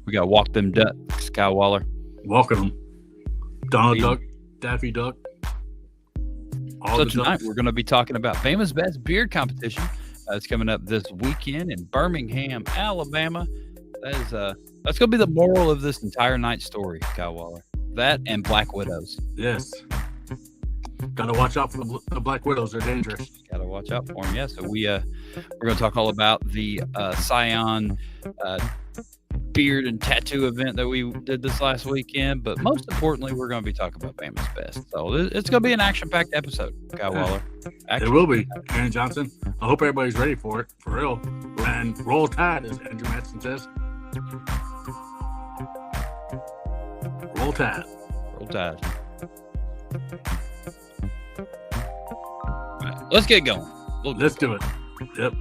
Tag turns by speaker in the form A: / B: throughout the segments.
A: We got to walk them ducks, Kyle Waller.
B: Walking them. Donald Duck, Daffy Duck.
A: So tonight we're going to be talking about Bama's Best Beard Competition. It's coming up this weekend in Birmingham, Alabama. That's going to be the moral of this entire night story, Kyle Waller. That and Black Widows.
B: Yes. Got to watch out for the Black Widows. They're dangerous.
A: Got to watch out for them. Yeah. So we're going to talk all about the Scion beard and tattoo event that we did this last weekend. But most importantly, we're going to be talking about Bama's Best. So it's going to be an action-packed episode, Kyle Waller.
B: It will be. Aaron Johnston. I hope everybody's ready for it, for real. And roll tide, as Andrew Madsen says. Roll tide.
A: Roll tide. All right, let's get going.
B: Let's do it. Yep.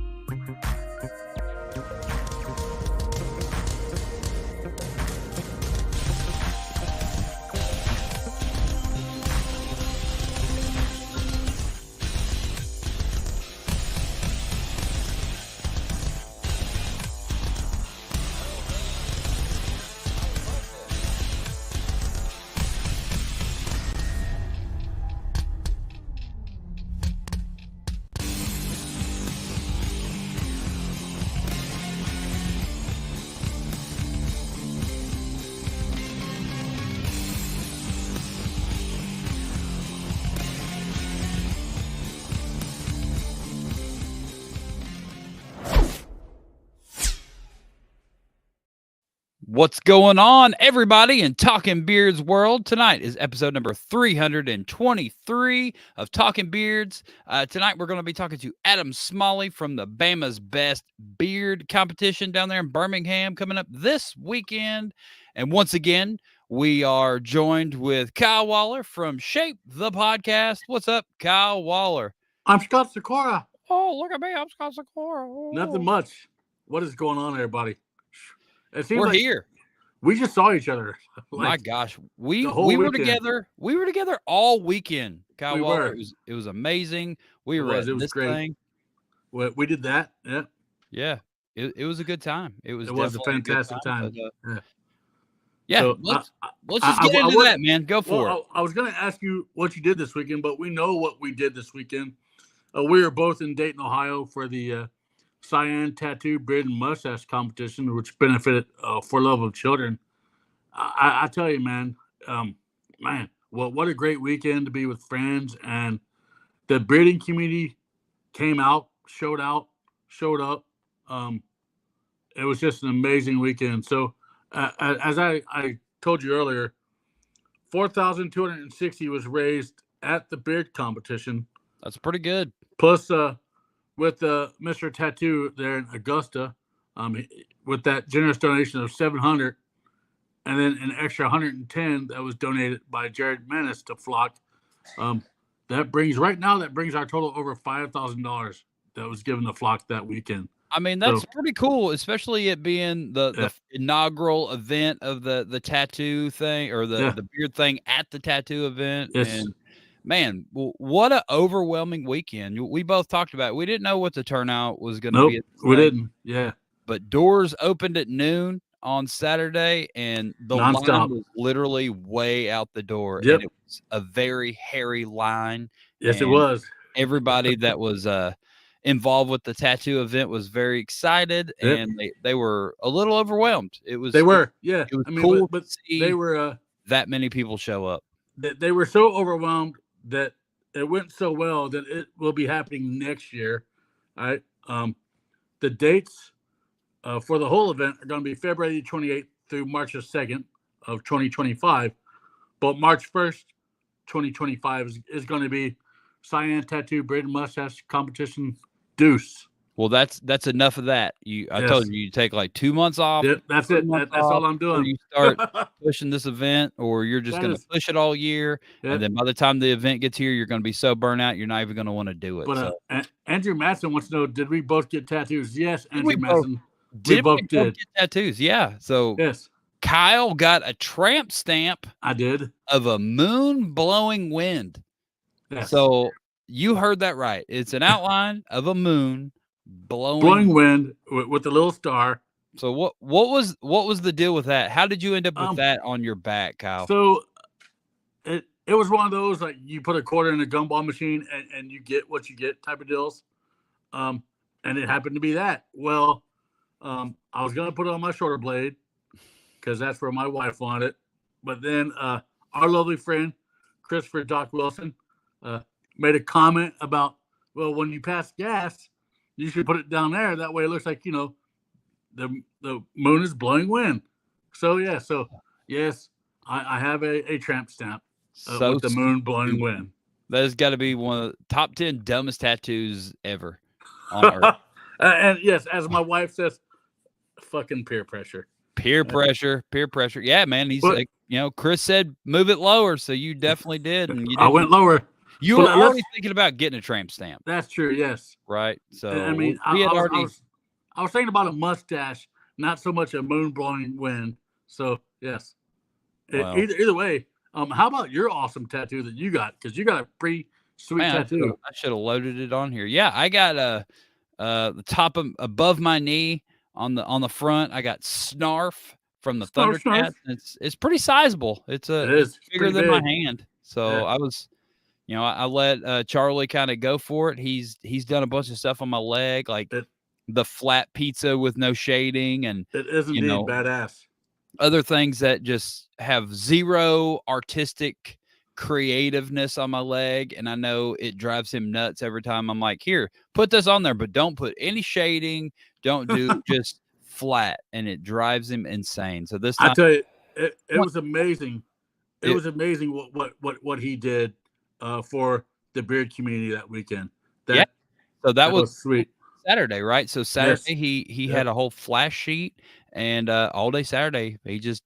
A: What's going on, everybody, in Talking Beards world? Tonight is episode number 323 of Talking Beards. Tonight, we're going to be talking to Adam Smalley from the Bama's Best Beard Competition down there in Birmingham coming up this weekend. And once again, we are joined with Kyle Waller from Shape the Podcast. What's up, Kyle Waller?
B: I'm Scott Sykora.
A: Oh, look at me. I'm Scott Sykora. Oh.
B: Nothing much. What is going on, everybody?
A: We're here.
B: We just saw each other.
A: My gosh, we were together. We were together all weekend. Kyle Waller. It was amazing. We were at this
B: great
A: thing.
B: We did that. Yeah.
A: Yeah. It was a good time. It was
B: a fantastic time.
A: But, yeah. So, let's just get into that, man. Go for it.
B: I was going to ask you what you did this weekend, but we know what we did this weekend. We were both in Dayton, Ohio for the Cyan Tattoo Beard and Mustache Competition, which benefited For Love of Children. I tell you, man, what a great weekend to be with friends, and the bearding community came out, showed up. It was just an amazing weekend. So, as I told you earlier, $4,260 was raised at the beard competition.
A: That's pretty good.
B: Plus, with Mr. Tattoo there in Augusta, with that generous donation of $700, and then an extra $110 that was donated by Jared Manis to Flock. That brings our total over $5,000 that was given to Flock that weekend.
A: I mean, that's pretty cool, especially it being the inaugural event of the tattoo thing, or the beard thing at the tattoo event.
B: Yes.
A: And man, what an overwhelming weekend. We both talked about it. We didn't know what the turnout was going to be.
B: We didn't. Yeah.
A: But doors opened at noon on Saturday, and the
B: non-stop
A: line was literally way out the door.
B: Yep.
A: And it was a very hairy line.
B: Yes, it was.
A: Everybody that was involved with the tattoo event was very excited, and they were a little overwhelmed. It was cool
B: but
A: to see
B: they were
A: that many people show up.
B: They were so overwhelmed that it went so well that it will be happening next year. All right. The dates for the whole event are going to be February 28th through March 2nd of 2025. But March 1st, 2025 is going to be Cyan Tattoo Beard and Mustache Competition Deuce.
A: Well, that's enough of that. I told you take like 2 months off.
B: Yeah, that's it. That's all I'm doing.
A: You start pushing this event, or you're just going to push it all year. Yeah. And then by the time the event gets here, you're going to be so burnt out, you're not even going to want to do it.
B: But Andrew Madsen wants to know, did we both get tattoos? Yes, Andrew Madsen. We both did
A: get tattoos. Yeah. So
B: yes.
A: Kyle got a tramp stamp.
B: I did.
A: Of a moon blowing wind.
B: Yes.
A: So you heard that right. It's an outline of a moon blowing
B: wind with a little star.
A: So what was the deal with that? How did you end up with
B: Um,
A: that on your back, Kyle?
B: so it was one of those like you put a quarter in a gumball machine and you get what you get type of deals. And it happened to be that. Well, I was gonna put it on my shoulder blade because that's where my wife wanted it. But then our lovely friend Christopher Doc Wilson made a comment about, well, when you pass gas, you should put it down there. That way, it looks like the moon is blowing wind. So yes, I have a tramp stamp
A: So
B: with the moon blowing
A: stupid.
B: wind.
A: That has got to be one of the top 10 dumbest tattoos ever on earth.
B: And yes, as my wife says, fucking peer pressure.
A: Peer pressure. Yeah, man. He's
B: But-
A: like, Chris said move it lower, so you definitely did, and you
B: I
A: didn't.
B: went lower.
A: You
B: But
A: were already thinking about getting a tramp stamp,
B: That's true. Yes.
A: right? So
B: I mean,
A: we had
B: I
A: already.
B: was thinking about a mustache, not so much a moon blowing wind. So yes.
A: Wow.
B: Either way, how about your awesome tattoo that you got? Because you got a pretty sweet tattoo.
A: I should have loaded it on here. Yeah, I got the top above my knee on the front. I got Snarf from the Thundercats. It's pretty sizable. It's bigger than my hand. So yeah. I was, I let Charlie kind of go for it. He's done a bunch of stuff on my leg, like the flat pizza with no shading, and
B: it is indeed badass.
A: Other things that just have zero artistic creativeness on my leg, and I know it drives him nuts every time I'm like, here, put this on there, but don't put any shading, don't do just flat, and it drives him insane. So this time,
B: I tell you, it was amazing. It was amazing what he did for the beard community that weekend.
A: So that was
B: sweet.
A: Saturday, right? So Saturday he had a whole flash sheet, and all day Saturday he just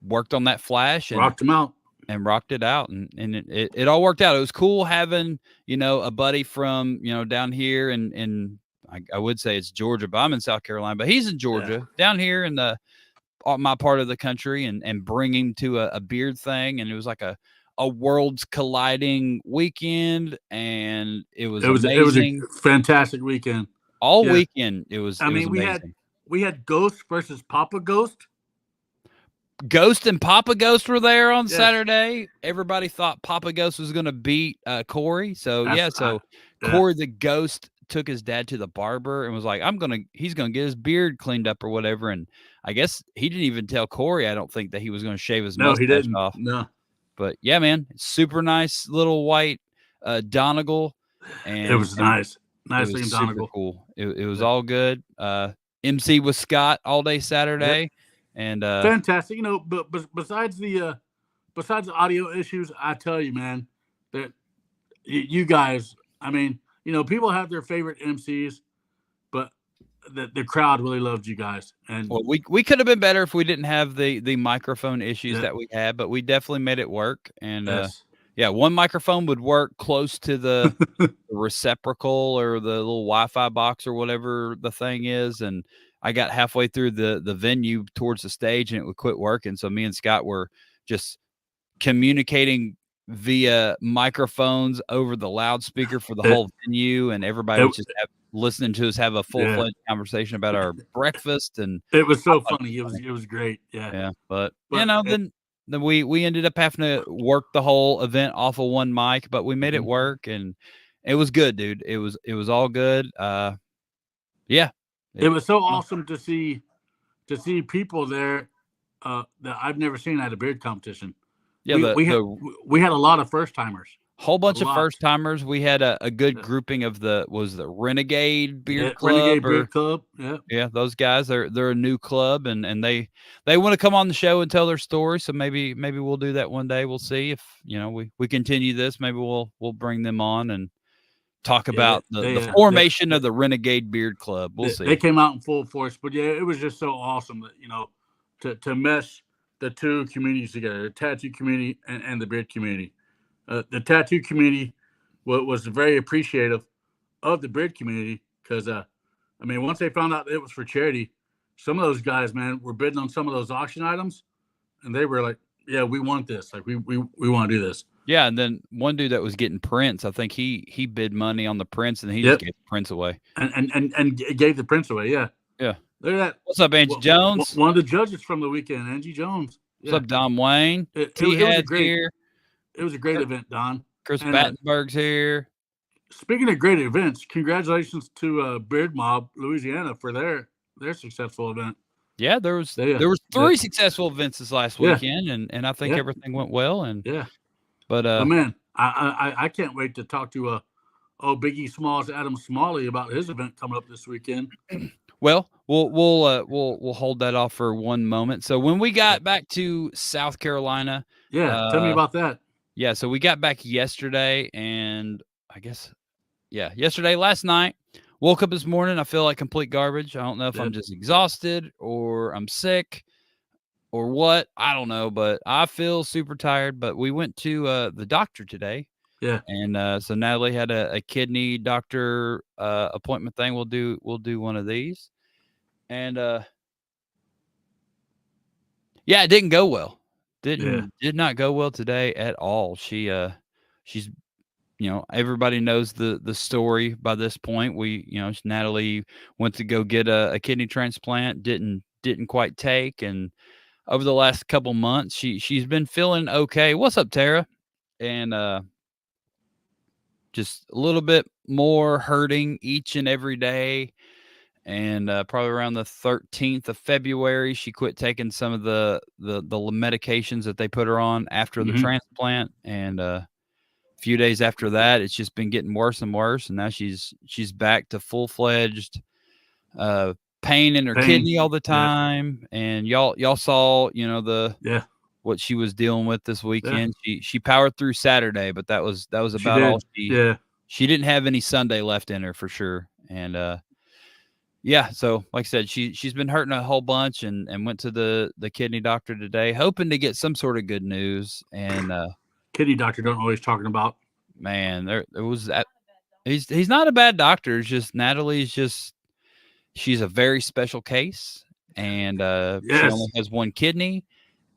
A: worked on that flash and
B: rocked him out.
A: And rocked it out, and it all worked out. It was cool having a buddy from down here, and I would say it's Georgia, but I'm in South Carolina, but he's in Georgia, down here in my part of the country, and bring him to a beard thing, and it was like a worlds colliding weekend, and it was amazing.
B: It was a fantastic weekend.
A: All weekend it was.
B: We had Ghost versus Papa Ghost.
A: Ghost and Papa Ghost were there on Saturday. Everybody thought Papa Ghost was going to beat Corey. So Corey the Ghost took his dad to the barber and was like, he's going to get his beard cleaned up or whatever. And I guess he didn't even tell Corey, I don't think, that he was going to shave his mustache off.
B: No.
A: But yeah, man, super nice little white Donegal. And
B: it was nice. Nice looking Donegal.
A: Cool. It was all good. MC was Scott all day Saturday. Yep. And
B: fantastic, but besides the audio issues, I tell you, man, that you guys, I mean, people have their favorite MCs, but the crowd really loved you guys. And
A: we could have been better if we didn't have the microphone issues that we had, but we definitely made it work. And one microphone would work close to the reciprocal or the little Wi-Fi box or whatever the thing is, and I got halfway through the venue towards the stage and it would quit working. So me and Scott were just communicating via microphones over the loudspeaker for the whole venue, and everybody was just listening to us have a full-fledged conversation about our breakfast. And
B: it was so funny. It was great. Yeah.
A: But then we ended up having to work the whole event off of one mic, but we made it work, and it was good, dude. It was all good.
B: It was so awesome to see people there that I've never seen at a beard competition.
A: Yeah,
B: we had a lot of first timers.
A: Whole bunch of first timers. We had a good grouping of the Renegade Beard Club.
B: Renegade Beard Club.
A: Yeah, those guys. They're a new club, and they want to come on the show and tell their story. So maybe we'll do that one day. We'll see if we continue this. Maybe we'll bring them on and talk about the formation of the Renegade Beard Club. We'll see.
B: They came out in full force, but it was just so awesome that to mesh the two communities together, the tattoo community and the beard community. The tattoo community was very appreciative of the beard community because, once they found out it was for charity, some of those guys, man, were bidding on some of those auction items, and they were like, "Yeah, we want this. Like, we want to do this."
A: Yeah, and then one dude that was getting prints, I think he bid money on the prints, and he just gave the prints away.
B: And gave the prints away, yeah.
A: Yeah.
B: Look at that.
A: What's up, Angie Jones?
B: One of the judges from the weekend, Angie Jones.
A: What's up, Don Wayne?
B: It
A: T
B: was a
A: Had's
B: great.
A: here.
B: It was a great event, Don.
A: Chris
B: And,
A: Battenberg's here.
B: Speaking of great events, congratulations to Beard Mob Louisiana for their successful event.
A: Yeah, there was 3 successful events this last weekend, and I think everything went well. And but
B: man, I can't wait to talk to Biggie Smalls Adam Smalley about his event coming up this weekend.
A: Well, we'll hold that off for one moment. So when we got back to South Carolina,
B: tell me about that.
A: Yeah, so we got back yesterday, and I guess yesterday, last night. Woke up this morning, I feel like complete garbage. I don't know if I'm just exhausted or I'm sick or what. I don't know, but I feel super tired. But we went to the doctor today.
B: Yeah.
A: And so Natalie had a kidney doctor appointment thing. We'll do one of these. And it didn't go well. Did not go well today at all. She's everybody knows the story by this point. Natalie went to go get a kidney transplant, didn't quite take, and over the last couple months, she's been feeling okay. What's up, Tara? And just a little bit more hurting each and every day. And probably around the 13th of February, she quit taking some of the medications that they put her on after the transplant, and few days after that, it's just been getting worse and worse, and now she's back to full-fledged pain in her kidney all the time. And y'all saw what she was dealing with this weekend. She powered through Saturday, but that was about all she didn't have any Sunday left in her for sure. And so like I said, she's been hurting a whole bunch, and went to the kidney doctor today, hoping to get some sort of good news. And
B: kidney doctor don't always talking about.
A: Man, there was that. He's not a bad doctor. It's just Natalie's she's a very special case, and she only has one kidney.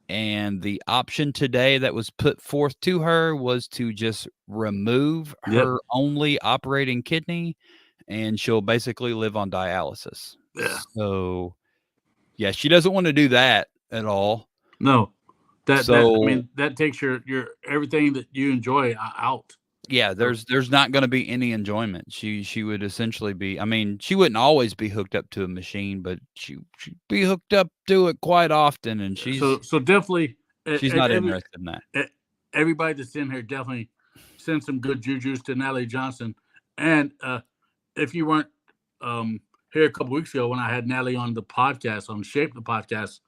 A: And the option today that was put forth to her was to just remove her only operating kidney, and she'll basically live on dialysis.
B: Yeah.
A: So, she doesn't want to do that at all.
B: No. That takes your everything that you enjoy out.
A: Yeah, there's not going to be any enjoyment. She would essentially be. I mean, she wouldn't always be hooked up to a machine, but she'd be hooked up to it quite often. And she's
B: so definitely
A: she's not interested in that.
B: Everybody that's in here definitely send some good jujus to Natalie Johnston. And if you weren't here a couple weeks ago when I had Natalie on the podcast, on Shape the Podcast,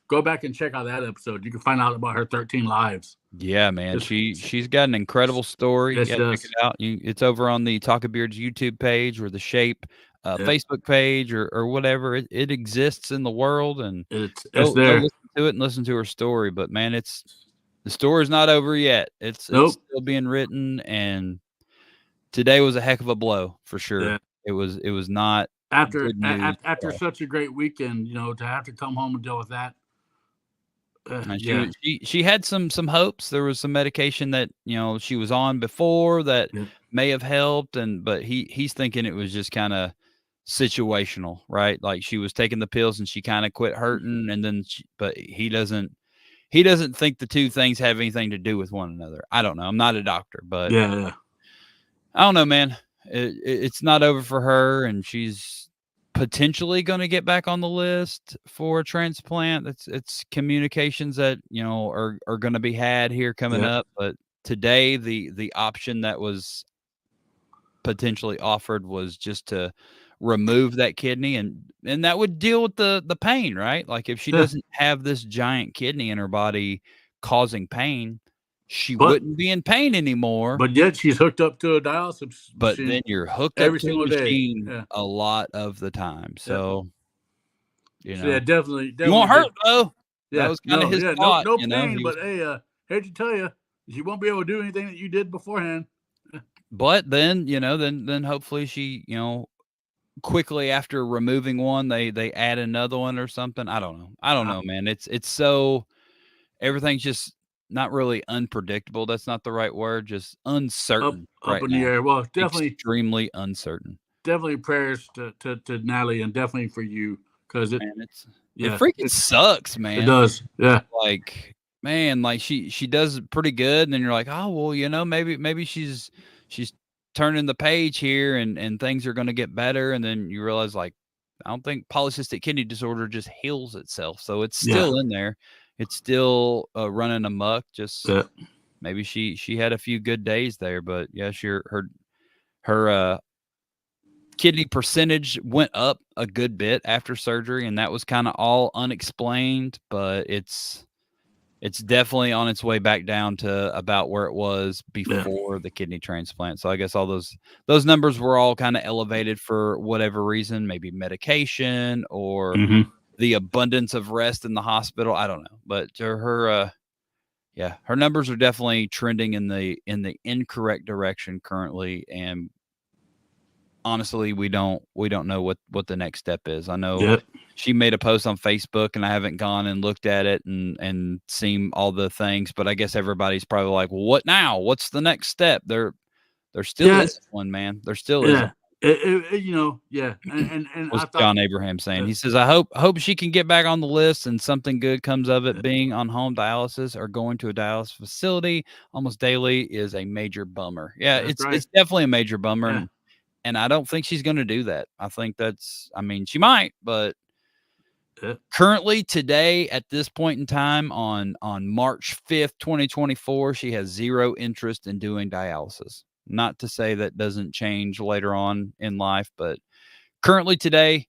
B: go back and check out that episode. You can find out about her 13 lives.
A: Yeah, man. She's got an incredible story.
B: Yes,
A: check it out. It's over on the Talking Beards YouTube page or the Shape Facebook page or whatever. It exists in the world, and
B: it's
A: there.
B: Go
A: listen to it and listen to her story. But man, the story's not over yet. It's still being written, and today was a heck of a blow for sure. Yeah. It was not
B: after such a great weekend, to have to come home and deal with that.
A: She had some hopes. There was some medication that she was on before that may have helped, but he's thinking it was just kind of situational, right? Like she was taking the pills and she kind of quit hurting, and then but he doesn't think the two things have anything to do with one another. I don't know. I'm not a doctor, but I don't know, man. It's not over for her, and she's potentially going to get back on the list for a transplant. It's communications that are going to be had here coming up. But today the option that was potentially offered was just to remove that kidney, and that would deal with the pain, right? Like if she doesn't have this giant kidney in her body causing pain, she wouldn't be in pain anymore.
B: But yet she's hooked up to a dialysis machine.
A: But then you're hooked up to a machine a lot of the time. So,
B: definitely.
A: You won't hurt, though.
B: Yeah.
A: That was kind of his thought.
B: No pain, but hey, hate to tell you, you won't be able to do anything that you did beforehand.
A: But then, then hopefully she, quickly after removing one, they add another one or something. I don't know, man. It's so, everything's just not really unpredictable. That's not the right word. Just uncertain.
B: Up in the air. Well, definitely
A: extremely uncertain.
B: Definitely prayers to Natalie, and definitely for you, because it
A: freaking sucks, man.
B: It does, yeah.
A: Like, man, like she does pretty good, and then you're like, oh well, maybe she's turning the page here, and things are going to get better, and then you realize, like, I don't think polycystic kidney disorder just heals itself, so it's still in there, it's still running amok. Just maybe she had a few good days there, but yeah, her kidney percentage went up a good bit after surgery, and that was kind of all unexplained, but it's definitely on its way back down to about where it was before the kidney transplant. So I guess all those numbers were all kind of elevated for whatever reason, maybe medication or the abundance of rest in the hospital. I don't know, but her numbers are definitely trending in the incorrect direction currently, and honestly, we don't know what the next step is. I know she made a post on Facebook, and I haven't gone and looked at it and seen all the things, but I guess everybody's probably like, well, what now? What's the next step? There still is one, man. There still is.
B: And
A: what's John Abraham saying? He says, I hope she can get back on the list and something good comes of it. Being on home dialysis or going to a dialysis facility almost daily is a major bummer. Yeah, it's definitely a major bummer. And I don't think she's going to do that. I think she might, but currently today, at this point in time on March 5th, 2024, she has zero interest in doing dialysis. Not to say that doesn't change later on in life, but currently today,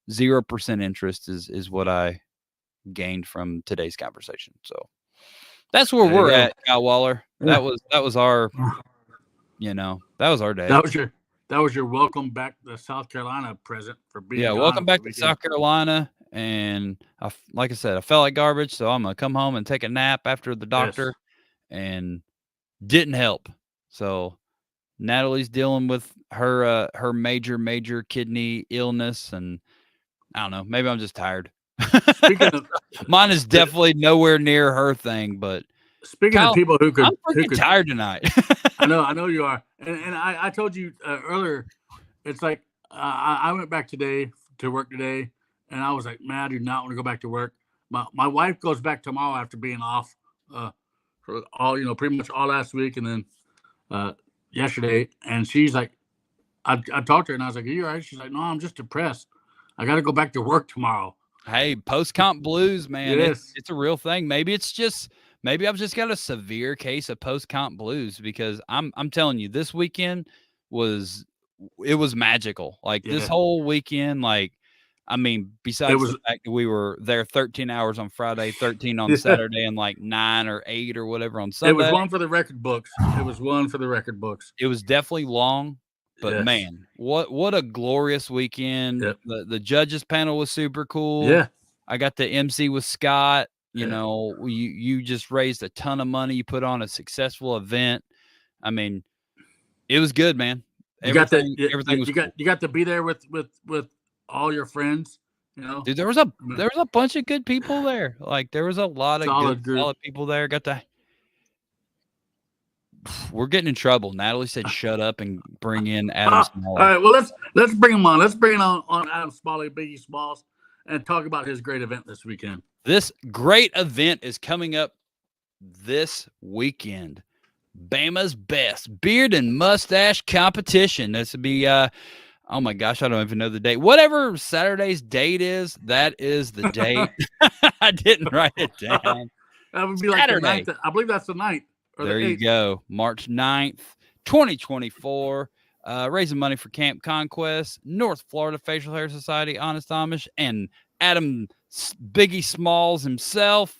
A: 0% interest is what I gained from today's conversation. So that's where we're at, Kyle Waller. Yeah. That was our, that was our day.
B: That was your welcome back to South Carolina present for being gone.
A: Welcome back to South Carolina. And like I said, I felt like garbage, so I'm going to come home and take a nap after the doctor, and didn't help. So Natalie's dealing with her major kidney illness, and I don't know, maybe I'm just tired. Mine is definitely nowhere near her thing, but
B: speaking of people who could,
A: I'm freaking tired tonight.
B: I know you are, and I told you earlier. It's like I went back today to work today, and I was like, man, I do not want to go back to work. My wife goes back tomorrow after being off for all pretty much all last week, and then yesterday, and she's like, I talked to her and I was like, are you all right? She's like, no, I'm just depressed. I got to go back to work tomorrow.
A: Hey, post-comp blues, man. It's a real thing. Maybe I've just got a severe case of post-comp blues, because I'm telling you, this weekend was magical. Like this whole weekend, besides the fact that we were there 13 hours on Friday, 13 on Saturday, and like 9 or 8 or whatever on Sunday.
B: It was one for the record books. It was
A: definitely long, but man, what a glorious weekend. The judges panel was super cool.
B: Yeah.
A: I got to MC with Scott. You just raised a ton of money. You put on a successful event. It was good, man. Everything was cool.
B: You got to be there with all your friends.
A: Dude, there was a bunch of good people there. Like there was a lot of solid people there. We're getting in trouble. Natalie said, "Shut up and bring in Adam Smalley."
B: All right, well let's bring him on. Let's bring on Adam Smalley, Biggie Smalls, and talk about his great event this weekend.
A: This great event is coming up this weekend. Bama's Best Beard and Mustache Competition. This would be oh my gosh, I don't even know the date. Whatever Saturday's date is, that is the date. I didn't write it down.
B: That would be Saturday. Like the 9th. I believe that's the 9th.
A: There you go. March 9th, 2024. Raising money for Camp Conquest, North Florida Facial Hair Society, Honest Amish, and Adam Biggie Smalls himself.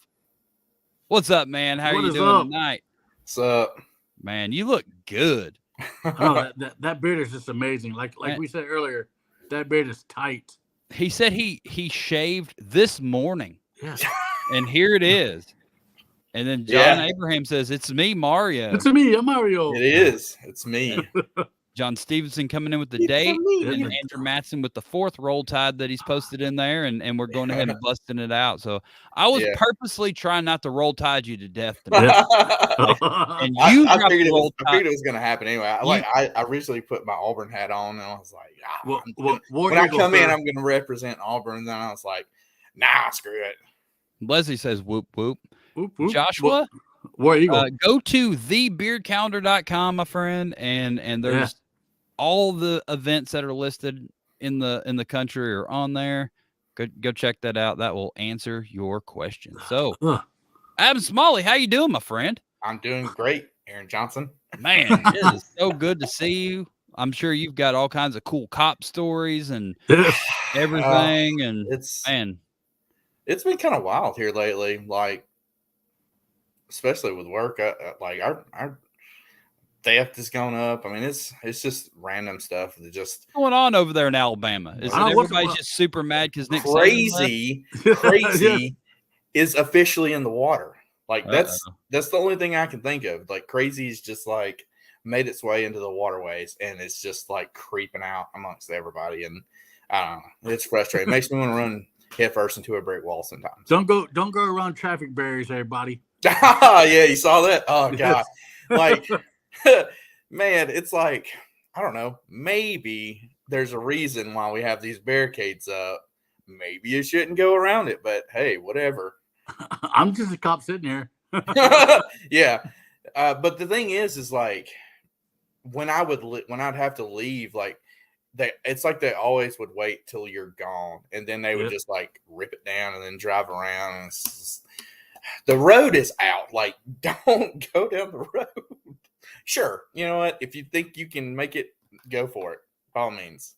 A: What's up, man? How are you doing tonight?
C: What's up?
A: Man, you look good.
B: That beard is just amazing. Like we said earlier, that beard is tight.
A: He said he shaved this morning.
B: Yeah.
A: And here it is. And then John Abraham says, it's me, Mario.
B: It's me, I'm Mario.
C: It is. It's me.
A: John Stevenson coming in with the
C: It's
A: date,
C: me.
A: and Andrew Matson with the 4th roll tide that he's posted in there, and we're going ahead and busting it out. So I was purposely trying not to roll tide you to death tonight. And you
C: I
A: dropped
C: figured
A: the roll
C: I
A: tide.
C: figured it was going to happen anyway. I recently put my Auburn hat on, and I was like, when I come in, I'm going to represent Auburn. And then I was like, nah, screw it.
A: Leslie says, whoop, whoop.
B: Whoop, whoop.
A: Joshua,
B: War Eagle.
A: Go to thebeardcalendar.com, my friend, and there's all the events that are listed in the country are on there. Go check that out. That will answer your question. So, Adam Smalley, how you doing, my friend?
C: I'm doing great, Aaron Johnson.
A: Man, it is so good to see you. I'm sure you've got all kinds of cool cop stories and everything. And
C: it's been kind of wild here lately, like especially with work. Our theft has gone up. I mean, it's just random stuff that just
A: going on over there in Alabama. Is it everybody's just super mad because Nick
C: crazy is officially in the water. Like that's the only thing I can think of. Like crazy's just like made its way into the waterways and it's just like creeping out amongst everybody. And I don't know, it's frustrating. It makes me want to run headfirst into a brick wall sometimes.
B: Don't go around traffic barriers, everybody.
C: Yeah, you saw that? Oh god. Like man, it's like I don't know. Maybe there's a reason why we have these barricades up. Maybe you shouldn't go around it, but hey, whatever.
B: I'm just a cop sitting here.
C: Yeah, but the thing is like when I'd have to leave, like it's like they always would wait till you're gone, and then they would just like rip it down and then drive around. And the road is out. Like, don't go down the road. Sure, you know what? If you think you can make it, go for it. By all means.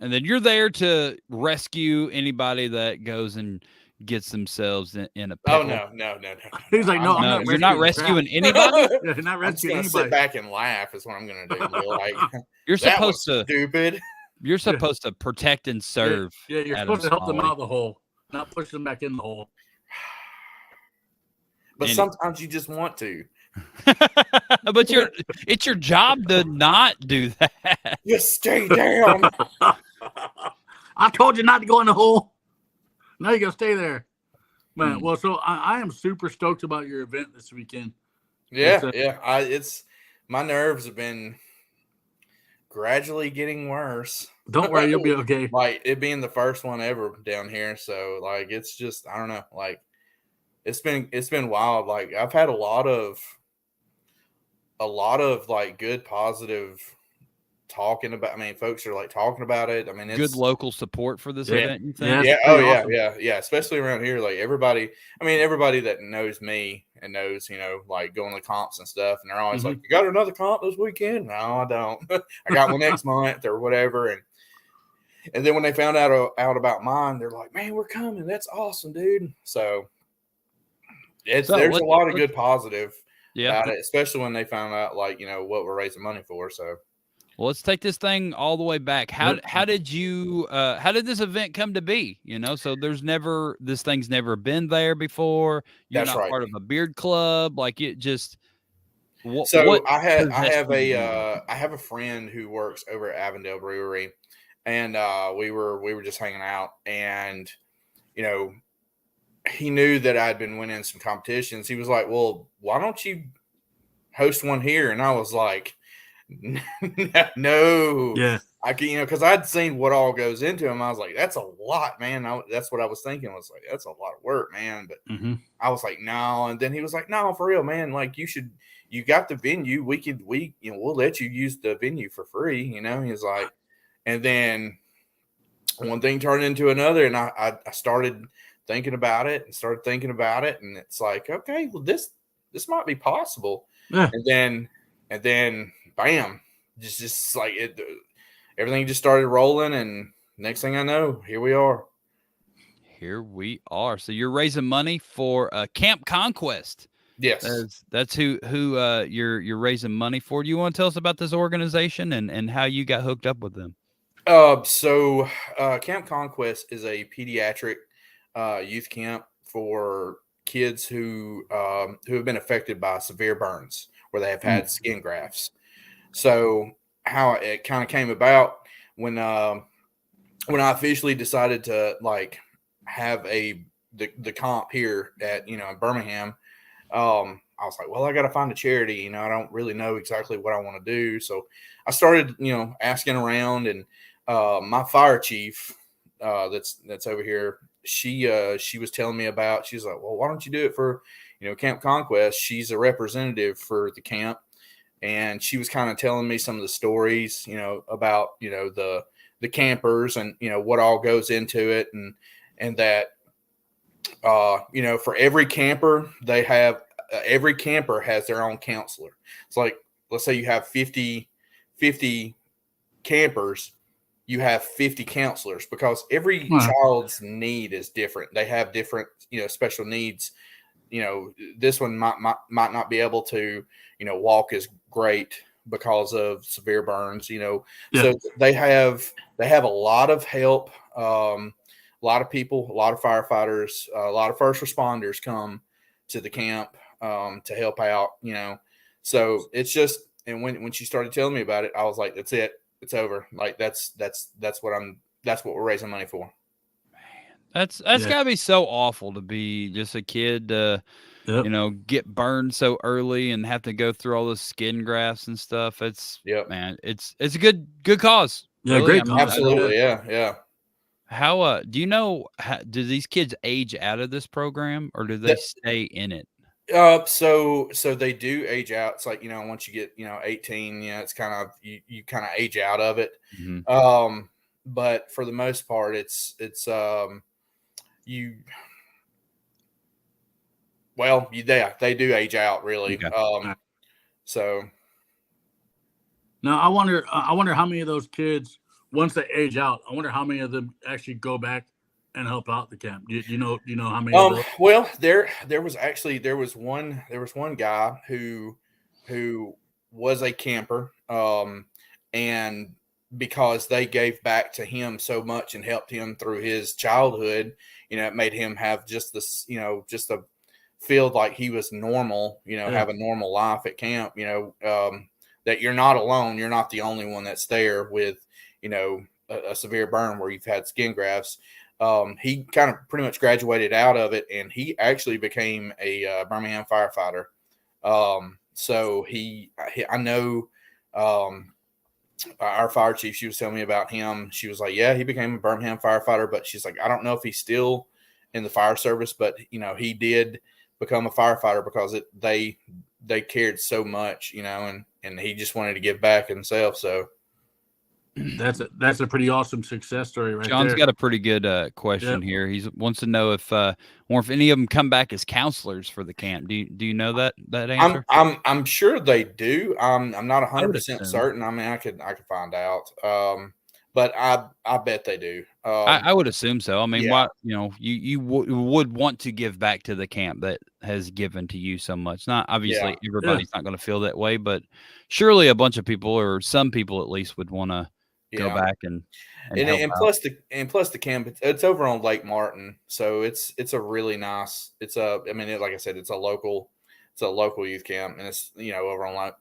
A: And then you're there to rescue anybody that goes and gets themselves in a pickle.
C: Oh no.
B: He's like, no,
A: you're not rescuing anybody.
B: You're not rescuing anybody.
C: Sit back and laugh is what I'm going to do. Be like,
A: you're supposed to
C: stupid.
A: You're supposed to protect and serve.
B: Yeah, you're supposed to help them out of the hole, not push them back in the hole.
C: But sometimes you just want to.
A: But it's your job to not do that.
C: Just stay down.
B: I told you not to go in the hole. Now you gotta stay there, man. Well, so I am super stoked about your event this weekend.
C: Yeah. It's my nerves have been gradually getting worse.
B: Don't worry, you'll be okay.
C: Like it being the first one ever down here, so like it's just I don't know, like it's been wild. Like I've had a lot of like good positive talking about. I mean, folks are like talking about it. I mean, it's
A: good local support for this event. You think?
C: Yeah. Oh
B: awesome.
C: Yeah. Especially around here, like everybody. I mean, everybody that knows me and knows, like going to comps and stuff, and they're always like, "You got another comp this weekend?" No, I don't. I got one next month or whatever. And then when they found out about mine, they're like, "Man, we're coming. That's awesome, dude." So there's a lot of good positive about it, especially when they found out like what we're raising money for. So.
A: Well, let's take this thing all the way back. How did this event come to be? So this thing's never been there before. You're
C: That's
A: not part of a beard club. Like it just.
C: I have a friend who works over at Avondale Brewery, and we were just hanging out, and he knew that I'd been winning some competitions. He was like, "Well, why don't you host one here?" And I was like, no,
B: yeah,
C: I can, because I'd seen what all goes into them. I was like, that's a lot, man. That's what I was thinking. I was like, that's a lot of work, man. But I was like, no. And then he was like, no, for real, man. Like you got the venue. We'll let you use the venue for free. He's like, and then one thing turned into another, and I started thinking about it, and it's like, okay, well this might be possible.
B: Yeah.
C: And then bam, just like it, everything just started rolling, and next thing I know, here we are.
A: So you're raising money for Camp Conquest.
C: Yes,
A: that's who you're raising money for. Do you want to tell us about this organization and how you got hooked up with them?
C: So Camp Conquest is a pediatric youth camp for kids who have been affected by severe burns where they have had skin grafts. So how it kind of came about when I officially decided to like have the comp here at in Birmingham. I was like, well, I got to find a charity. I don't really know exactly what I want to do, so I started asking around, and my fire chief that's over here, she was telling me about. She's like, well, why don't you do it for Camp Conquest? She's a representative for the camp, and she was kind of telling me some of the stories, about the campers and what all goes into it, and that for every camper they have every camper has their own counselor. It's like, let's say you have 50 campers, you have 50 counselors, because every child's need is different. They have different special needs. This one might not be able to walk as great because of severe burns. So they have a lot of help. A lot of people, a lot of firefighters, a lot of first responders come to the camp to help out. So it's just, and when she started telling me about it, I was like, that's it, it's over. Like that's what we're raising money for.
A: That's gotta be so awful to be just a kid, get burned so early and have to go through all those skin grafts and stuff. It's man, it's a good cause.
B: Yeah,
A: really.
B: great cause.
C: Absolutely, yeah.
A: How do you know? Do these kids age out of this program, or do they stay in it?
C: So they do age out. It's like once you get 18, it's kind of you kind of age out of it.
A: Mm-hmm.
C: But for the most part, it's they do age out, really.
A: Okay.
B: So now I wonder how many of those kids, once they age out, I wonder how many of them actually go back and help out the camp. Do you know how many of those?
C: Well, there was one guy who was a camper, and because they gave back to him so much and helped him through his childhood, it made him have just this, just a feel like he was normal, have a normal life at camp, that you're not alone. You're not the only one that's there with, a severe burn where you've had skin grafts. He kind of pretty much graduated out of it, and he actually became a Birmingham firefighter. So I know, our fire chief, she was telling me about him. She was like, yeah, he became a Birmingham firefighter, but she's like, I don't know if he's still in the fire service, but he did become a firefighter because they cared so much, and he just wanted to give back himself. So
B: that's a pretty awesome success story, right?
A: John's
B: there.
A: got a pretty good question here. He wants to know if any of them come back as counselors for the camp. Do you know that answer?
C: I'm sure they do. I'm not 100% certain. I mean, I could find out. But I bet they do.
A: I would assume so. I mean, why you would want to give back to the camp that has given to you so much. Not obviously everybody's not going to feel that way, but surely a bunch of people, or some people at least, would want to go back and
C: plus the camp, it's over on Lake Martin, so it's a really nice. Like I said, it's a local youth camp, and it's over on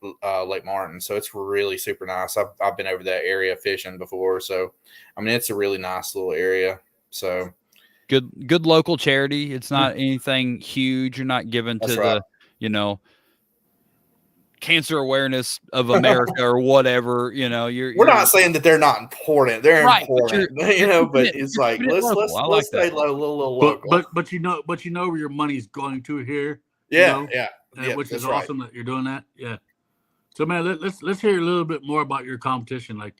C: Lake Martin, so it's really super nice. I've been over that area fishing before, so it's a really nice little area. So
A: good local charity. It's not anything huge. You're not given to the Cancer Awareness of America or whatever. We're
C: not saying that they're not important. They're important, but it's like let's stay little local.
B: But you know where your money's going to here. Which is awesome that you're doing that. Yeah. So man, let's hear a little bit more about your competition. Like,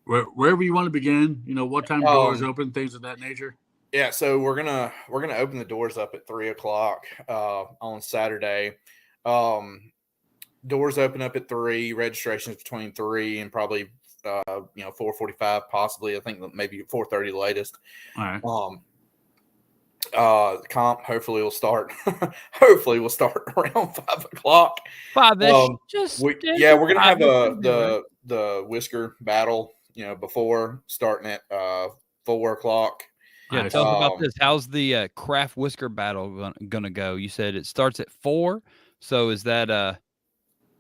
B: wherever you want to begin. What time doors open, things of that nature.
C: Yeah. So we're gonna open the doors up at 3:00 on Saturday. Doors open up at 3. Registrations between 3 and probably 4:45, possibly. I think maybe 4:30 the latest.
B: All right.
C: The comp hopefully will start. Hopefully we'll start around 5:00.
A: 5-ish.
C: We're gonna have the whisker battle. Before starting at 4:00.
A: Yeah, tell us about this. How's the craft whisker battle gonna go? You said it starts at 4. So is that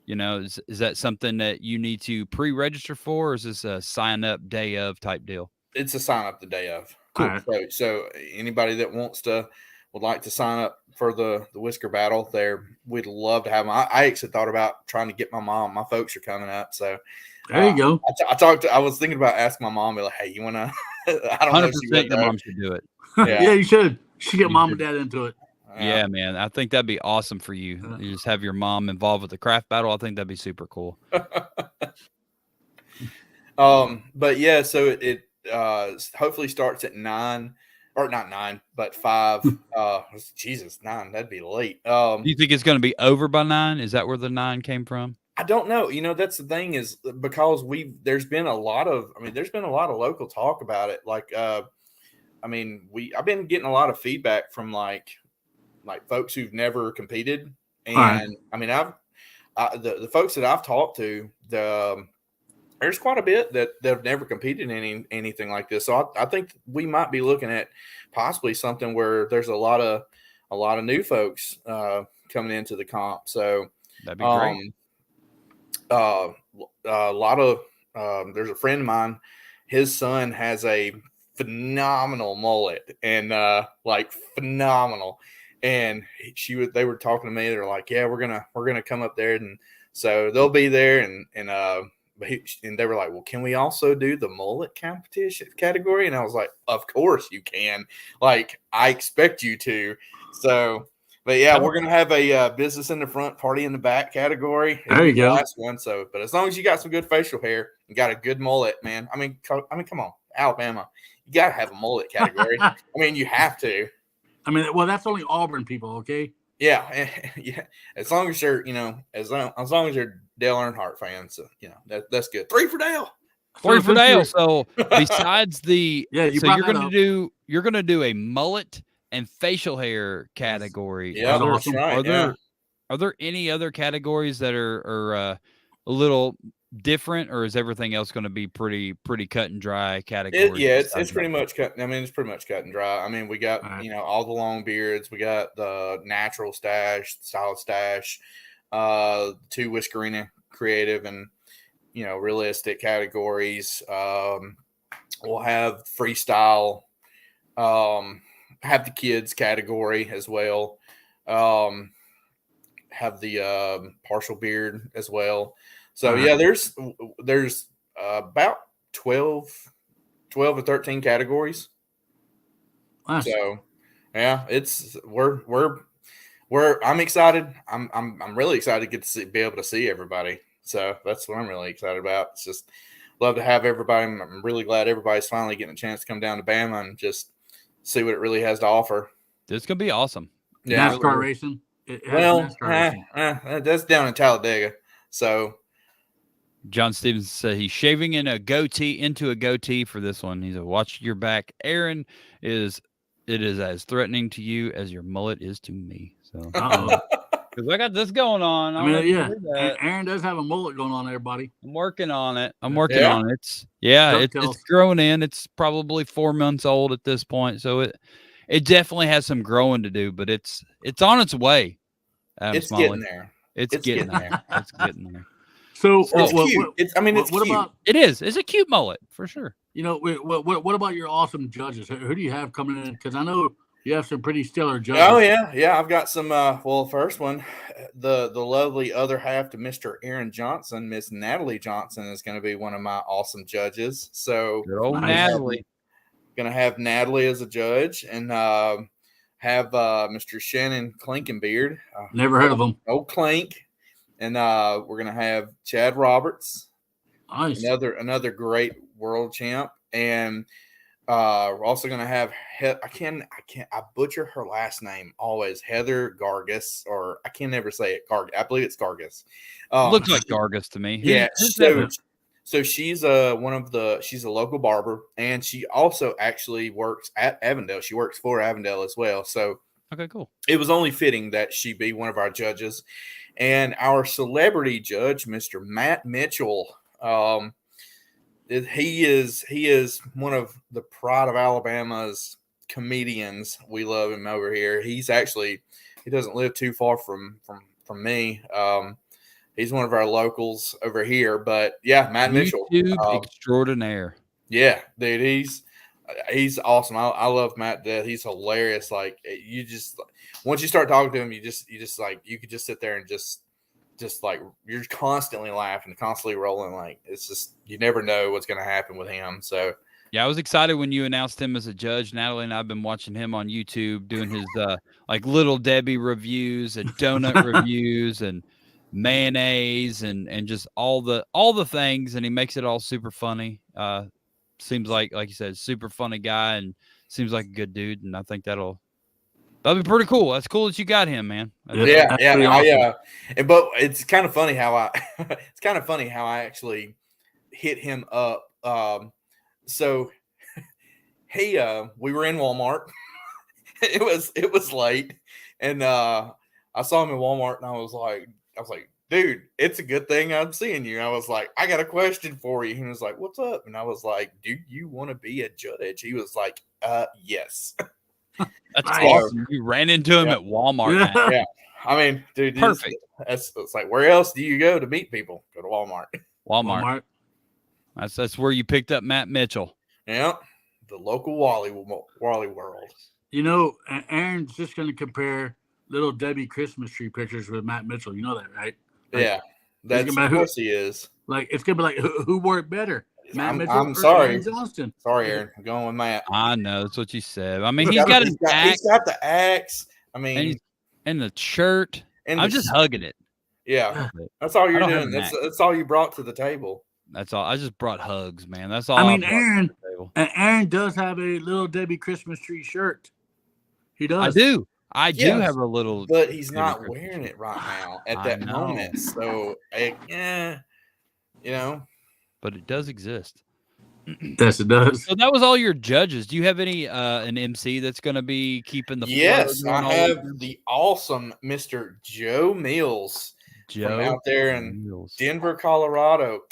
A: Is that something that you need to pre-register for, or is this a sign up day of type deal?
C: It's a sign up the day of.
A: Cool.
B: Right.
C: So anybody that would like to sign up for the Whisker Battle there, we'd love to have them. I actually thought about trying to get my mom. My folks are coming up. So
B: there you go.
C: I was thinking about asking my mom, be like, hey, you want to, I don't know if she
A: 100%
C: would,
A: your mom should do it.
B: Yeah, you should. She get
A: You
B: mom
A: should.
B: and dad into it.
A: Yeah, man. I think that'd be awesome for you. You just have your mom involved with the craft battle. I think that'd be super cool.
C: But yeah, so it hopefully starts at 9, or not 9, but 5. Jesus, 9, that'd be late.
A: Do you think it's going to be over by 9? Is that where the 9 came from?
C: I don't know. That's the thing, is because there's been a lot of local talk about it. Like, I've been getting a lot of feedback from like folks who've never competed. And
B: right.
C: I mean, the folks that I've talked to, there's quite a bit that have never competed in anything like this. So I think we might be looking at possibly something where there's a lot of new folks coming into the comp. So
A: that'd be great.
C: A lot of there's a friend of mine, his son has a phenomenal mullet, and phenomenal. And they were talking to me. They're like, yeah, we're gonna come up there, and so they'll be there, and they were like, well, can we also do the mullet competition category? And I was like, of course you can. Like, I expect you to. So, but yeah, we're gonna have a business in the front, party in the back category.
B: There you go.
C: Last one. So, but as long as you got some good facial hair and got a good mullet, man. I mean, come on, Alabama, you gotta have a mullet category. I mean, you have to.
B: I mean, well, that's only Auburn people, okay?
C: Yeah, yeah. As long as you're, as long as you're Dale Earnhardt fans, so, that's good. 3 for Dale.
A: 3 for Dale. So besides the,
B: so
A: you're gonna do a mullet and facial hair category.
C: Yeah, that's right.
A: Are there any other categories that are a little different, or is everything else going to be pretty cut and dry categories?
C: It's pretty much cut. I mean, it's pretty much cut and dry. I mean, we got all the long beards. We got the natural stash, solid stash, 2 Whiskerina creative and realistic categories. We'll have freestyle. Have the kids category as well. Have the partial beard as well. So yeah, there's about 12 or 13 categories.
B: Nice.
C: So yeah, I'm excited. I'm really excited to get to be able to see everybody. So that's what I'm really excited about. It's just love to have everybody. I'm really glad everybody's finally getting a chance to come down to Bama and just see what it really has to offer.
A: It's gonna be awesome.
B: Yeah, NASCAR racing.
C: That's down in Talladega. So
A: John Stevens said he's shaving into a goatee for this one. He's watch your back. Aaron, it is as threatening to you as your mullet is to me. So because I got this going on.
B: I mean, yeah, Aaron does have a mullet going on there, buddy.
A: I'm working on it. It's growing in. It's probably 4 months old at this point, so it definitely has some growing to do, but it's on its way.
C: It's getting there.
A: It's getting there. It's getting there.
B: So
C: it's cute. It's cute.
A: About it is. It's a cute mullet for sure.
B: What about your awesome judges? Who do you have coming in? Because I know you have some pretty stellar judges.
C: Oh yeah. I've got some. First one, the lovely other half to Mr. Aaron Johnson, Miss Natalie Johnson is going to be one of my awesome judges. So
A: good old Natalie.
C: Going to have Natalie as a judge and have Mr. Shannon Clinkenbeard.
B: Never heard of him.
C: Old Clink. And we're gonna have Chad Roberts,
B: nice,
C: another great world champ, and we're also gonna have I butcher her last name always, Heather Gargus, or I can never say it. I believe it's Gargus.
A: Looks like Gargus to me.
C: Yeah. So she's she's a local barber, and she also actually works at Avondale. She works for Avondale as well. So
A: okay, cool.
C: It was only fitting that she be one of our judges. And our celebrity judge, Mr. Matt Mitchell, he is one of the pride of Alabama's comedians. We love him over here. He doesn't live too far from me. He's one of our locals over here. But yeah, Matt Mitchell,
A: YouTube extraordinaire.
C: Yeah, dude, he's awesome. I love Matt to death. He's hilarious. Like you just once you start talking to him, you just like you could just sit there and just like you're constantly laughing, constantly rolling. Like it's just you never know what's going to happen with him. So
A: yeah, I was excited when you announced him as a judge. Natalie and I've been watching him on YouTube doing his like Little Debbie reviews and donut reviews and mayonnaise and just all the things, and he makes it all super funny. Seems like you said, super funny guy, and seems like a good dude, and I think that'll be pretty cool. That's cool that you got him, man.
C: Yeah.
B: Awesome.
C: But it's kind of funny how I actually hit him up. So we were in Walmart. it was late, and I saw him in Walmart, and I was like, dude, it's a good thing I'm seeing you. I was like, I got a question for you. He was like, what's up? And I was like, do you want to be a judge? He was like, yes.
A: That's awesome. You ran into him at Walmart.
C: Yeah. I mean, dude,
A: perfect.
C: It's like, where else do you go to meet people? Go to Walmart.
A: Walmart. That's where you picked up Matt Mitchell.
C: Yeah. The local Wally world.
B: You know, Aaron's just going to compare Little Debbie Christmas tree pictures with Matt Mitchell. You know that, right? Like,
C: yeah. That's of course he is.
B: Like, it's going to be like, who wore it better? Matt Mitchell
C: I'm sorry.
B: Aaron Johnston?
C: Sorry, Aaron. I'm going with Matt.
A: I know. That's what you said. I mean, he's got
C: the axe. I mean,
A: and the shirt. I'm just hugging it.
C: Yeah. That's all you're doing. That's all you brought to the table.
A: That's all. I just brought hugs, man. That's all.
B: I mean, Aaron does have a Little Debbie Christmas tree shirt. He does.
A: I do have a little,
C: but he's not wearing it right now at that moment. So, you know,
A: but it does exist.
B: Yes, it does.
A: So that was all your judges. Do you have any an MC that's going to be keeping the?
C: Yes, I have the awesome Mr. Joe Mills. From out there in Denver, Colorado.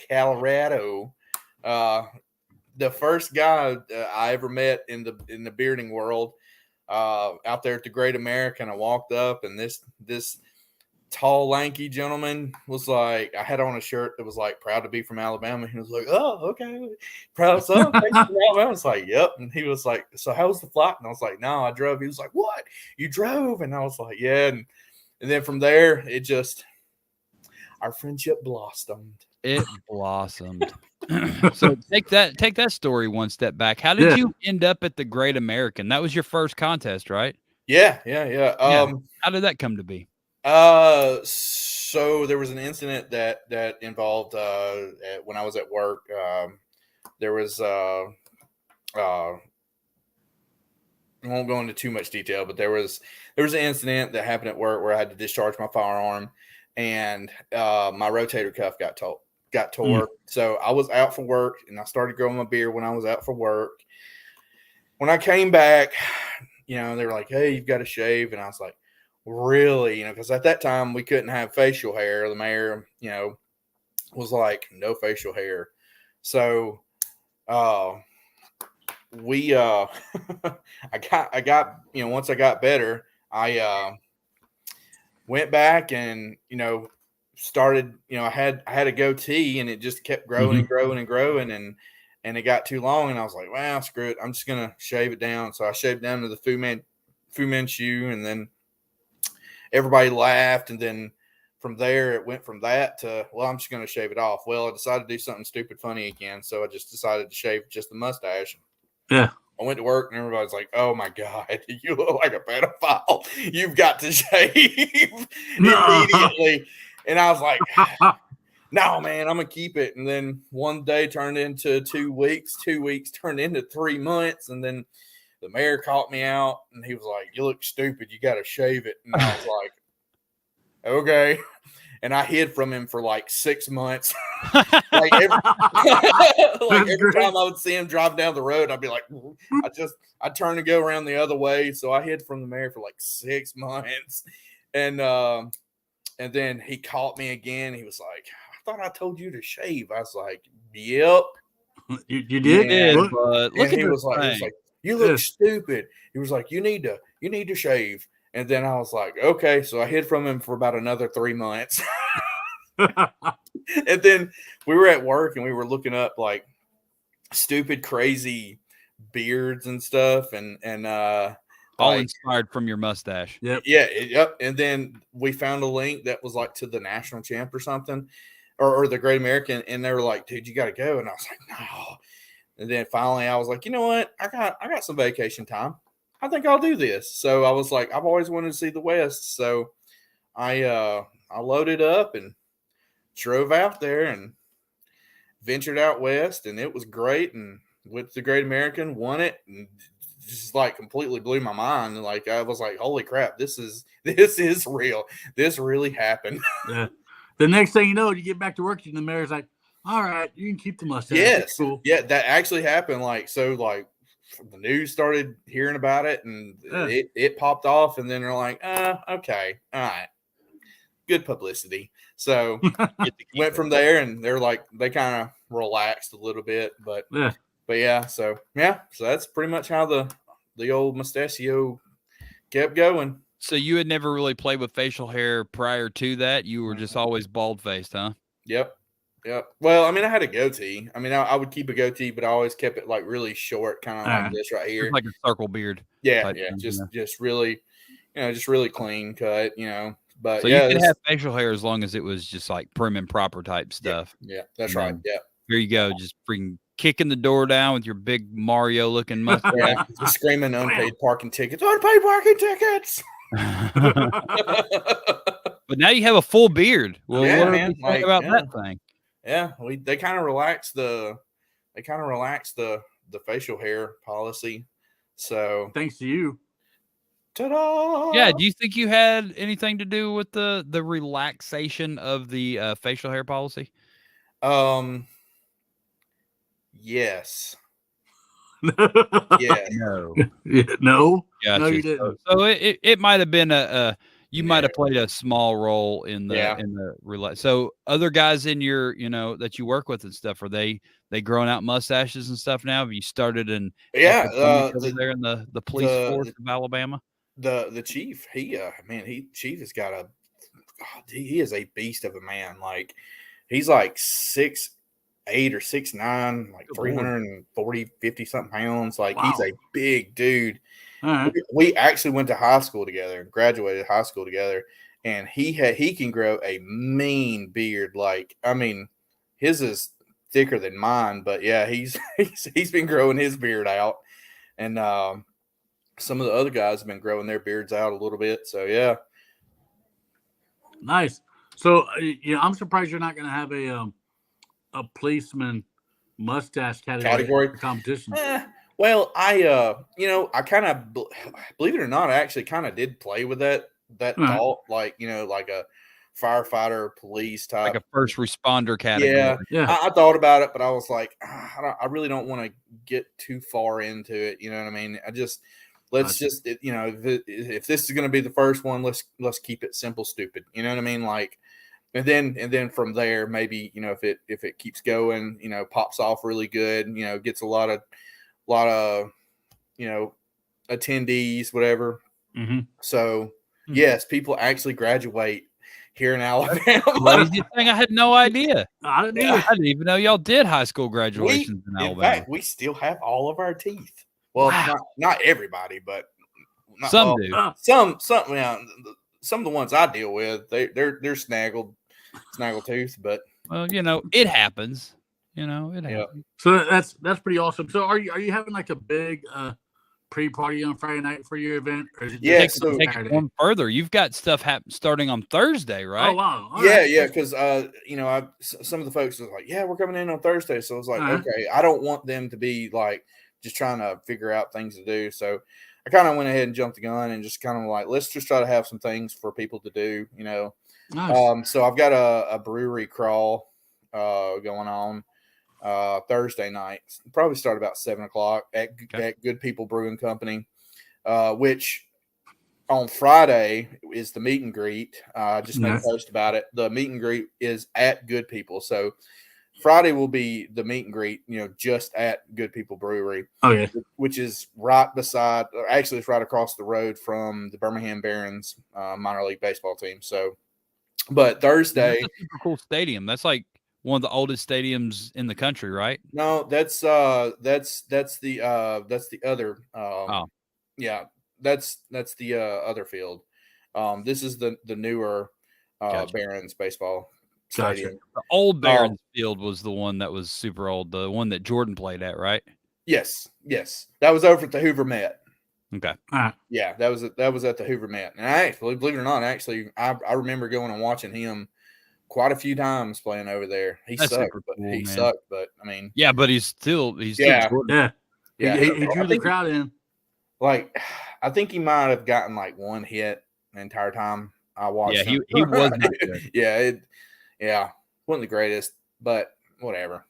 C: The first guy I ever met in the bearding world, out there at the Great American. I walked up, and this tall, lanky gentleman was like, I had on a shirt that was like, proud to be from Alabama. He was like, oh, okay, proud son, thanks from Alabama. I was like, yep. And he was like, so how was the flight? And I was like, no, I drove. He was like, what? You drove? And I was like, yeah. And then from there, it just. Our friendship blossomed.
A: It blossomed. So take that story one step back. How did you end up at the Great American? That was your first contest, right?
C: Yeah.
A: How did that come to be?
C: So there was an incident that involved when I was at work. There was I won't go into too much detail, but there was an incident that happened at work where I had to discharge my firearm. And my rotator cuff got tore. So I was out for work, and I started growing my beard when I was out for work. When I came back, they were like, hey, you've got to shave. And I was like, really? Because at that time we couldn't have facial hair. The mayor, was like, no facial hair. So we I got once I got better, I went back and, started, I had a goatee, and it just kept growing and growing and growing. And it got too long, and I was like, well, screw it. I'm just going to shave it down. So I shaved down to the Fu Manchu, and then everybody laughed. And then from there, it went from that to, well, I'm just going to shave it off. Well, I decided to do something stupid funny again. So I just decided to shave just the mustache.
B: Yeah.
C: I went to work, and everybody's like, oh, my God, you look like a pedophile. You've got to shave immediately. And I was like, no, man, I'm going to keep it. And then one day turned into 2 weeks. 2 weeks turned into 3 months. And then the mayor caught me out, and he was like, you look stupid. You got to shave it. And I was like, okay. And I hid from him for like 6 months. like every time I would see him drive down the road, I'd be like, I'd turn and go around the other way. So I hid from the mayor for like 6 months. And then he caught me again. He was like, I thought I told you to shave. I was like, yep.
B: You did?
C: And,
A: but look
C: and he was like, you look stupid. He was like, you need to shave. And then I was like, okay. So I hid from him for about another 3 months. And then we were at work and we were looking up like stupid, crazy beards and stuff, and
A: All
C: like,
A: inspired from your mustache.
B: Yep.
C: yeah, yep. And then we found a link that was like to the national champ or something, or the Great American, and they were like, "Dude, you got to go." And I was like, "No." And then finally, I was like, "You know what? I got some vacation time. I think I'll do this." So I was like, "I've always wanted to see the West," so I loaded up and drove out there and ventured out west, and it was great. And with the Great American, won it, and just like completely blew my mind. And like I was like, "Holy crap, this is real. This really happened."
B: Yeah. The next thing you know, you get back to work, and the mayor's like, "All right, you can keep the mustache."
C: Yes,
B: It's cool.
C: yeah, that actually happened. Like so, like the news started hearing about it, and it popped off, and then they're like, okay, all right, good publicity." So went from there, and they're like, they kind of relaxed a little bit, but yeah, so that's pretty much how the old mustachio kept going.
A: So you had never really played with facial hair prior to that? You were just always bald-faced, huh?
C: Yep. Well, I mean, I had a goatee. I mean, I would keep a goatee, but I always kept it like really short, kind of like this right here.
A: Just like a circle beard.
C: Yeah. Just really, just really clean cut, But
A: so
C: yeah,
A: you could have facial hair as long as it was just like prim and proper type stuff.
C: Yeah, that's right. Yeah.
A: There you go. Just freaking kicking the door down with your big Mario looking mustache.
C: Yeah, just screaming unpaid parking tickets. Unpaid parking tickets.
A: But now you have a full beard. Well,
C: yeah,
A: what
C: man.
A: do you think about that thing?
C: Yeah, they kind of relaxed the facial hair policy. So
B: thanks to you.
C: Ta-da!
A: Yeah, do you think you had anything to do with the relaxation of the facial hair policy?
C: Yes.
B: Yeah.
A: No.
B: No.
A: Gotcha.
B: No, you didn't.
A: So it might have been you might have played a small role in the So other guys in your that you work with and stuff, are they growing out mustaches and stuff now? Have you started an over there in the police force of Alabama?
C: The chief, Chief has got he is a beast of a man. Like he's like 6'8" or 6'9", like 340, 50 something pounds. Like he's a big dude.
B: Right.
C: We actually went to high school together, graduated high school together, and he can grow a mean beard. Like, I mean, his is thicker than mine, but yeah, he's been growing his beard out, and some of the other guys have been growing their beards out a little bit. So yeah,
B: nice. So I'm surprised you're not going to have a policeman mustache category competition.
C: Well, I kind of believe it or not, I actually kind of did play with that thought, like like a firefighter, police type,
A: like a first responder category.
C: Yeah. I thought about it, but I was like, I really don't want to get too far into it. You know what I mean? Let's just if this is going to be the first one, let's keep it simple, stupid. You know what I mean? Like, and then from there, maybe if it keeps going, pops off really good, gets a lot of attendees, whatever.
B: Mm-hmm.
C: So yes, people actually graduate here in Alabama.
A: Crazy thing, I had no idea.
B: I didn't
A: even know y'all did high school graduations in Alabama.
C: In fact, we still have all of our teeth. Well, not everybody, but
A: some do.
C: Some of the ones I deal with, they're snaggle tooth, but
A: well, it happens. It happens.
B: So that's pretty awesome. So are you having like a big pre-party on Friday night for your event? Or is it
A: take it one further. You've got stuff starting on Thursday, right?
B: Oh wow!
C: Yeah, because some of the folks was like, yeah, we're coming in on Thursday, so I was like, okay, I don't want them to be like just trying to figure out things to do, so I kind of went ahead and jumped the gun and just kind of like, let's just try to have some things for people to do,
B: Nice.
C: So I've got a brewery crawl going on Thursday night. Probably start about 7:00 at Good People Brewing Company, which on Friday is the meet and greet. Just made a post about it. The meet and greet is at Good People. So Friday will be the meet and greet, just at Good People Brewery.
B: Oh, yeah.
C: Which is right beside, actually it's right across the road from the Birmingham Barons minor league baseball team. So But Thursday,
A: That's a super cool stadium. That's like one of the oldest stadiums in the country, right?
C: no, that's the other
A: Oh,
C: yeah, that's the other field. This is the newer
A: gotcha.
C: Barons baseball
B: Gotcha.
C: stadium.
A: The old Barons Field was the one that was super old, the one that Jordan played at, right?
C: Yes, that was over at the Hoover Met.
A: Okay.
B: All right.
C: Yeah, that was at the Hoover Met, and I actually, believe it or not, I remember going and watching him quite a few times playing over there. He
A: That's
C: sucked,
A: super
C: but
A: cool,
C: he
A: man.
C: sucked. But I mean,
A: Yeah, but he's still
C: Yeah.
A: Jordan.
B: Yeah. He drew the crowd in.
C: Like, I think he might have gotten like one hit the entire time I watched him.
A: He was not good.
C: Yeah, wasn't the greatest, but whatever.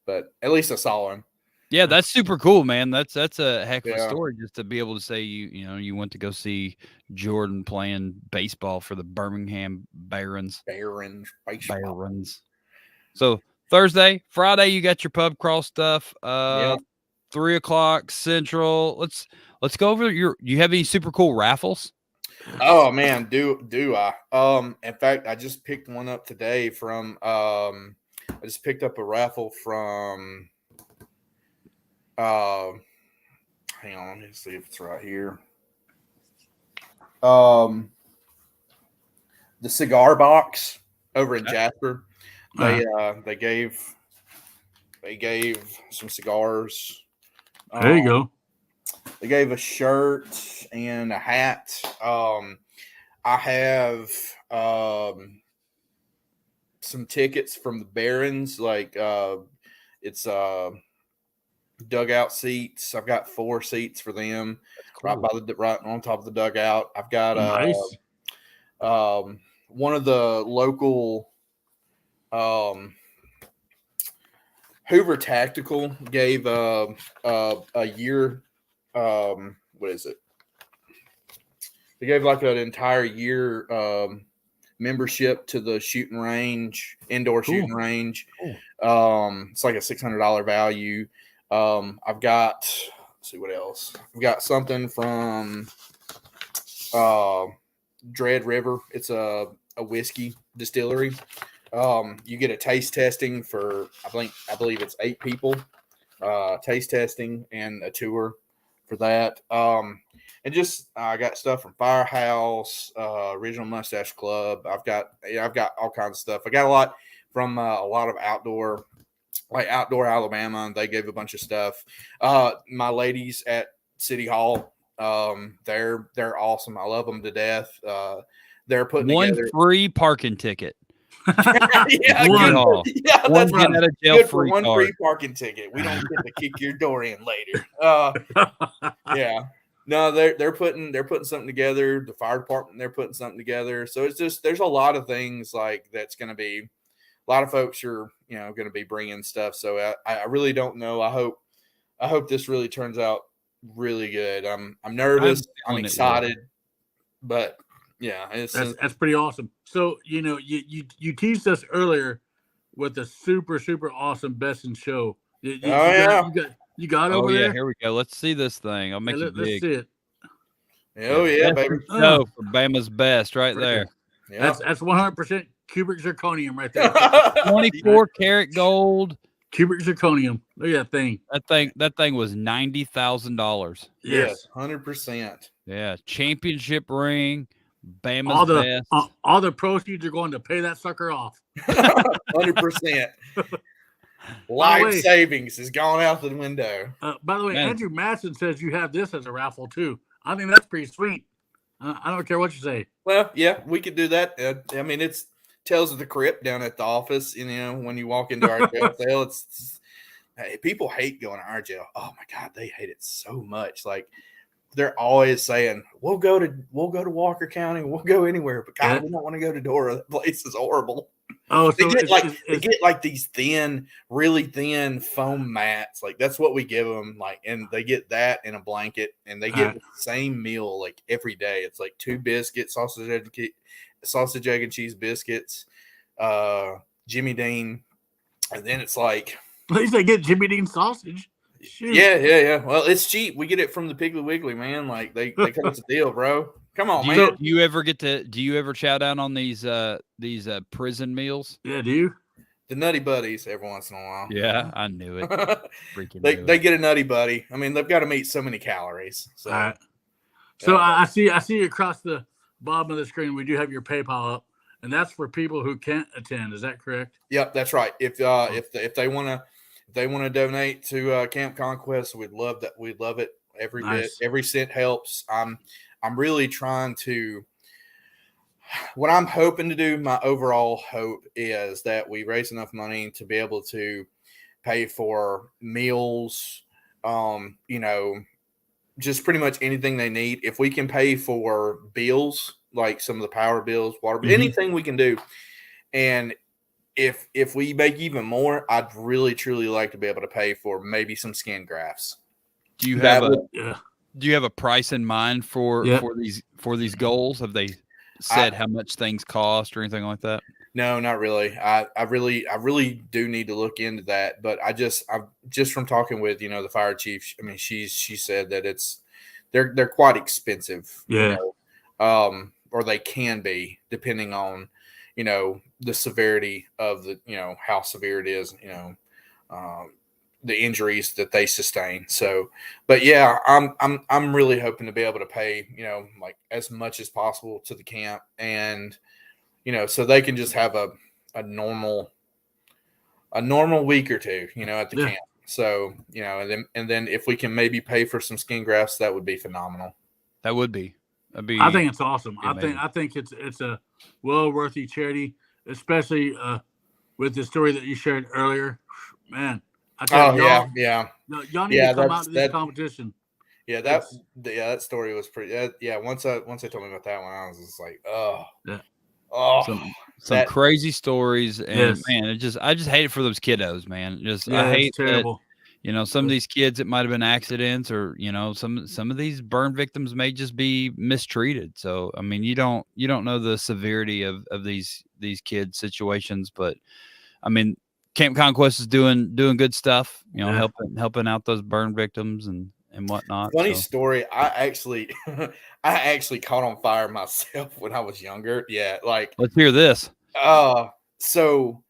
C: But at least I saw him.
A: Yeah, that's super cool, man. That's a heck of a
C: Yeah.
A: story just to be able to say you went to go see Jordan playing baseball for the Birmingham Barons.
C: Baseball.
A: Barons. So Thursday, Friday, you got your pub crawl stuff.
C: Yeah.
A: 3:00 Central. Let's go over you have any super cool raffles?
C: Oh man, do I? In fact, I just picked one up today from I just picked up a raffle from hang on, let me see if it's right here. The cigar box over in Jasper. They gave some cigars.
B: There you go.
C: They gave a shirt and a hat. I have some tickets from the Barons, like it's dugout seats. I've got 4 seats for them, cool. right on top of the dugout. I've got
B: nice.
C: One of the local Hoover Tactical gave a year. What is it? They gave like an entire year membership to the shooting range, indoor shooting range. Cool. It's like a $600 value. I've got, let's see what else. I've got something from Dread River. It's a whiskey distillery. You get a taste testing for I believe it's 8 people. Taste testing and a tour for that. And just I got stuff from Firehouse, Original Mustache Club. I've got all kinds of stuff. I got a lot from a lot of outdoor Alabama. They gave a bunch of stuff. My ladies at City Hall, they're awesome. I love them to death. They're putting
A: one
C: together
A: free parking ticket.
C: Yeah,
A: one
C: that's
A: get out of jail free
C: one
A: card.
C: free parking ticket. We don't get to kick your door in later. Yeah. No, they're putting something together. The fire department, they're putting something together. So it's just there's a lot of things like that's going to be a lot of folks are going to be bringing stuff. So I really don't know. I hope this really turns out really good. I'm nervous. I'm excited, but yeah,
B: that's pretty awesome. So you teased us earlier with the super awesome best in show. You got over there.
A: Here we go. Let's see this thing. I'll make it big.
B: Let's see it.
C: Oh yeah, baby.
A: No, for Bama's best, right there.
B: Yeah. That's 100% cubic zirconium right there.
A: 24 karat gold.
B: Cubic zirconium. Look at that thing.
A: That thing was $90,000.
B: Yes,
C: 100%.
A: Yeah, championship ring. Bama's best.
B: All the proceeds are going to pay that sucker off.
C: 100%. Life savings has gone out the window.
B: By the way, Andrew Madsen says you have this as a raffle too. I think that's pretty sweet. I don't care what you say.
C: Well, yeah, we could do that. I mean, it's Tales of the Crypt down at the office. When you walk into our jail cell, people hate going to our jail. Oh my God, they hate it so much. Like they're always saying, "We'll go to Walker County. We'll go anywhere." But God, we don't want to go to Dora. That place is horrible.
B: Oh,
C: they get like these thin, really thin foam mats. Like that's what we give them. Like, and they get that in a blanket, and they get the same meal like every day. It's like 2 biscuits, sausage, egg, and cheese biscuits, Jimmy Dean, and then it's like
B: at least they get Jimmy Dean sausage. Shoot.
C: Yeah. Well, it's cheap. We get it from the Piggly Wiggly, man. Like they cut us a deal, bro. Come on,
A: Do
C: man.
A: you ever do you ever chow down on these prison meals?
B: Yeah, do you?
C: The Nutty Buddies every once in a while.
A: Yeah, I knew it. Freaking
C: they
A: knew
C: they
A: it.
C: get a Nutty Buddy. I mean, they've got to meet so many calories. So,
B: All right. So
C: yeah.
B: I see across the bottom of the screen we do have your PayPal up, and that's for people who can't attend. Is that correct?
C: Yep, that's right. If they want to donate to Camp Conquest, we'd love that. We'd love it every bit. Every cent helps. I'm really trying to. What I'm hoping to do, my overall hope is that we raise enough money to be able to pay for meals, just pretty much anything they need. If we can pay for bills, like some of the power bills, water, anything we can do. And if we make even more, I'd really, truly like to be able to pay for maybe some skin grafts.
A: Do you have do you have a price in mind for these goals? Have they said how much things cost or anything like that?
C: No, not really. I really do need to look into that. But I just from talking with the fire chief. I mean, she said that they're quite expensive.
B: Yeah.
C: Or they can be depending on the severity of how severe it is. The injuries that they sustain. So, but yeah, I'm really hoping to be able to pay like as much as possible to the camp and. So they can just have a normal week or two, at the camp. So, and then if we can maybe pay for some skin grafts, that would be phenomenal.
A: That would be.
B: I think it's awesome. I think it's a well-worthy charity, especially with the story that you shared earlier. Man, I tell you, y'all need to come out to this competition.
C: Yeah, that story was pretty. Once they told me about that one, I was just like, oh.
B: Yeah.
C: Oh,
A: some crazy stories, and man, I just hate it for those kiddos, man. I hate
B: it's terrible.
A: That, some of these kids, it might have been accidents, or some of these burn victims may just be mistreated. So I mean, you don't know the severity of these kids' situations, but I mean, Camp Conquest is doing good stuff. Helping out those burn victims and whatnot.
C: Funny story. I actually caught on fire myself when I was younger. Yeah, like
A: let's hear this.
C: So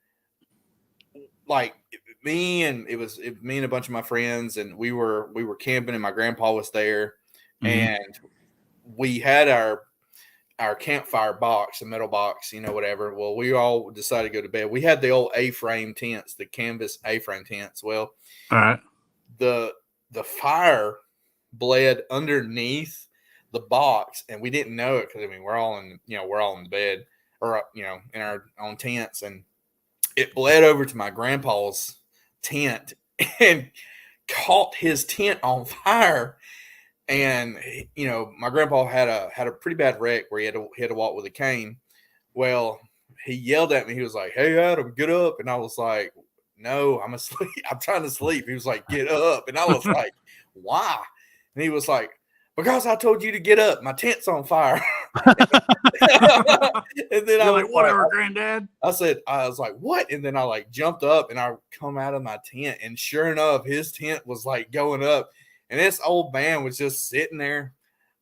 C: like me and a bunch of my friends, and we were camping, and my grandpa was there, and we had our campfire box, a metal box, whatever. Well, we all decided to go to bed. We had the old A-frame tents, the canvas A-frame tents. Well,
B: all right.
C: The fire bled underneath the box, and we didn't know it because we're all in the bed or in our own tents, and it bled over to my grandpa's tent and caught his tent on fire. And my grandpa had a pretty bad wreck where he had to walk with a cane. Well, he yelled at me. He was like, "Hey, Adam, get up!" And I was like, "No, I'm asleep. I'm trying to sleep." He was like, "Get up." And I was like, "Why?" And he was like, "Because I told you to get up. My tent's on fire." And then
B: You're like, "Whatever, Granddad."
C: I was like, "What?" And then I like jumped up and I come out of my tent, and sure enough, his tent was like going up, and this old man was just sitting there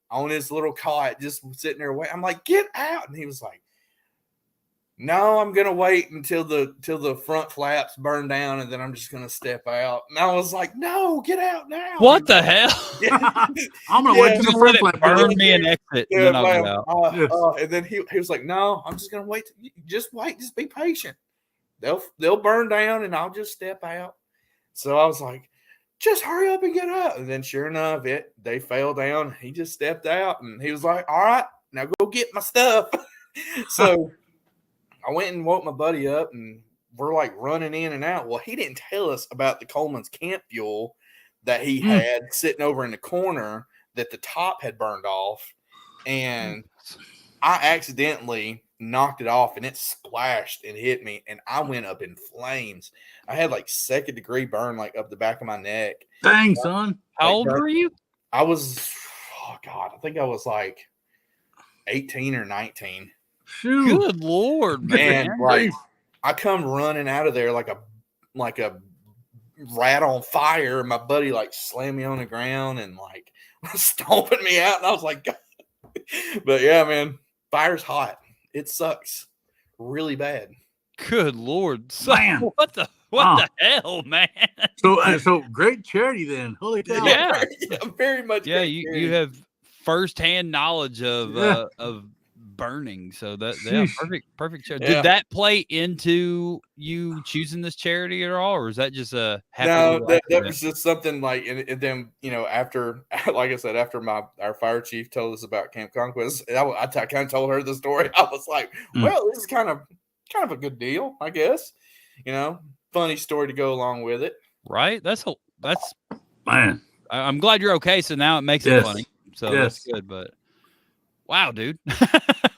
C: on his little cot, just sitting there waiting. I'm like, "Get out!" And he was like, "No, I'm gonna wait until the front flaps burn down, and then I'm just gonna step out." And I was like, "No, get out now!"
A: What the hell?
B: I'm gonna wait till the front flap
A: burn me and exit, and then I'll get out.
C: And then he was like, "No, I'm just gonna wait. Just wait. Just be patient. They'll burn down, and I'll just step out." So I was like, "Just hurry up and get up." And then sure enough, they fell down. He just stepped out, and he was like, "All right, now go get my stuff." So I went and woke my buddy up, and we're like running in and out. Well, he didn't tell us about the Coleman's camp fuel that he had sitting over in the corner that the top had burned off. And I accidentally knocked it off, and it splashed and hit me, and I went up in flames. I had like 2nd degree burn like up the back of my neck.
B: Dang, son.
A: How old were you?
C: I was, I think I was like 18 or 19.
B: Shoot.
A: Good Lord, man.
C: Like I come running out of there like a rat on fire, and my buddy like slammed me on the ground and like stomping me out, and I was like, But yeah, man, fire's hot. It sucks really bad.
A: Good Lord. So,
B: Man.
A: what the hell, man?
B: So great charity then. Holy cow.
A: Yeah.
C: Very much.
A: Yeah, you have firsthand knowledge of burning. So perfect show.
C: Yeah.
A: Did that play into you choosing this charity at all, or is that just a happy
C: No, that
A: accident?
C: was just something like, and then after, like I said, after our fire chief told us about Camp Conquest, I kind of told her the story. I was like, well, this is kind of a good deal, I guess. Funny story to go along with it.
A: Right? That's
B: Man.
A: I'm glad you're okay. So now it makes it funny. So that's good. But wow, dude.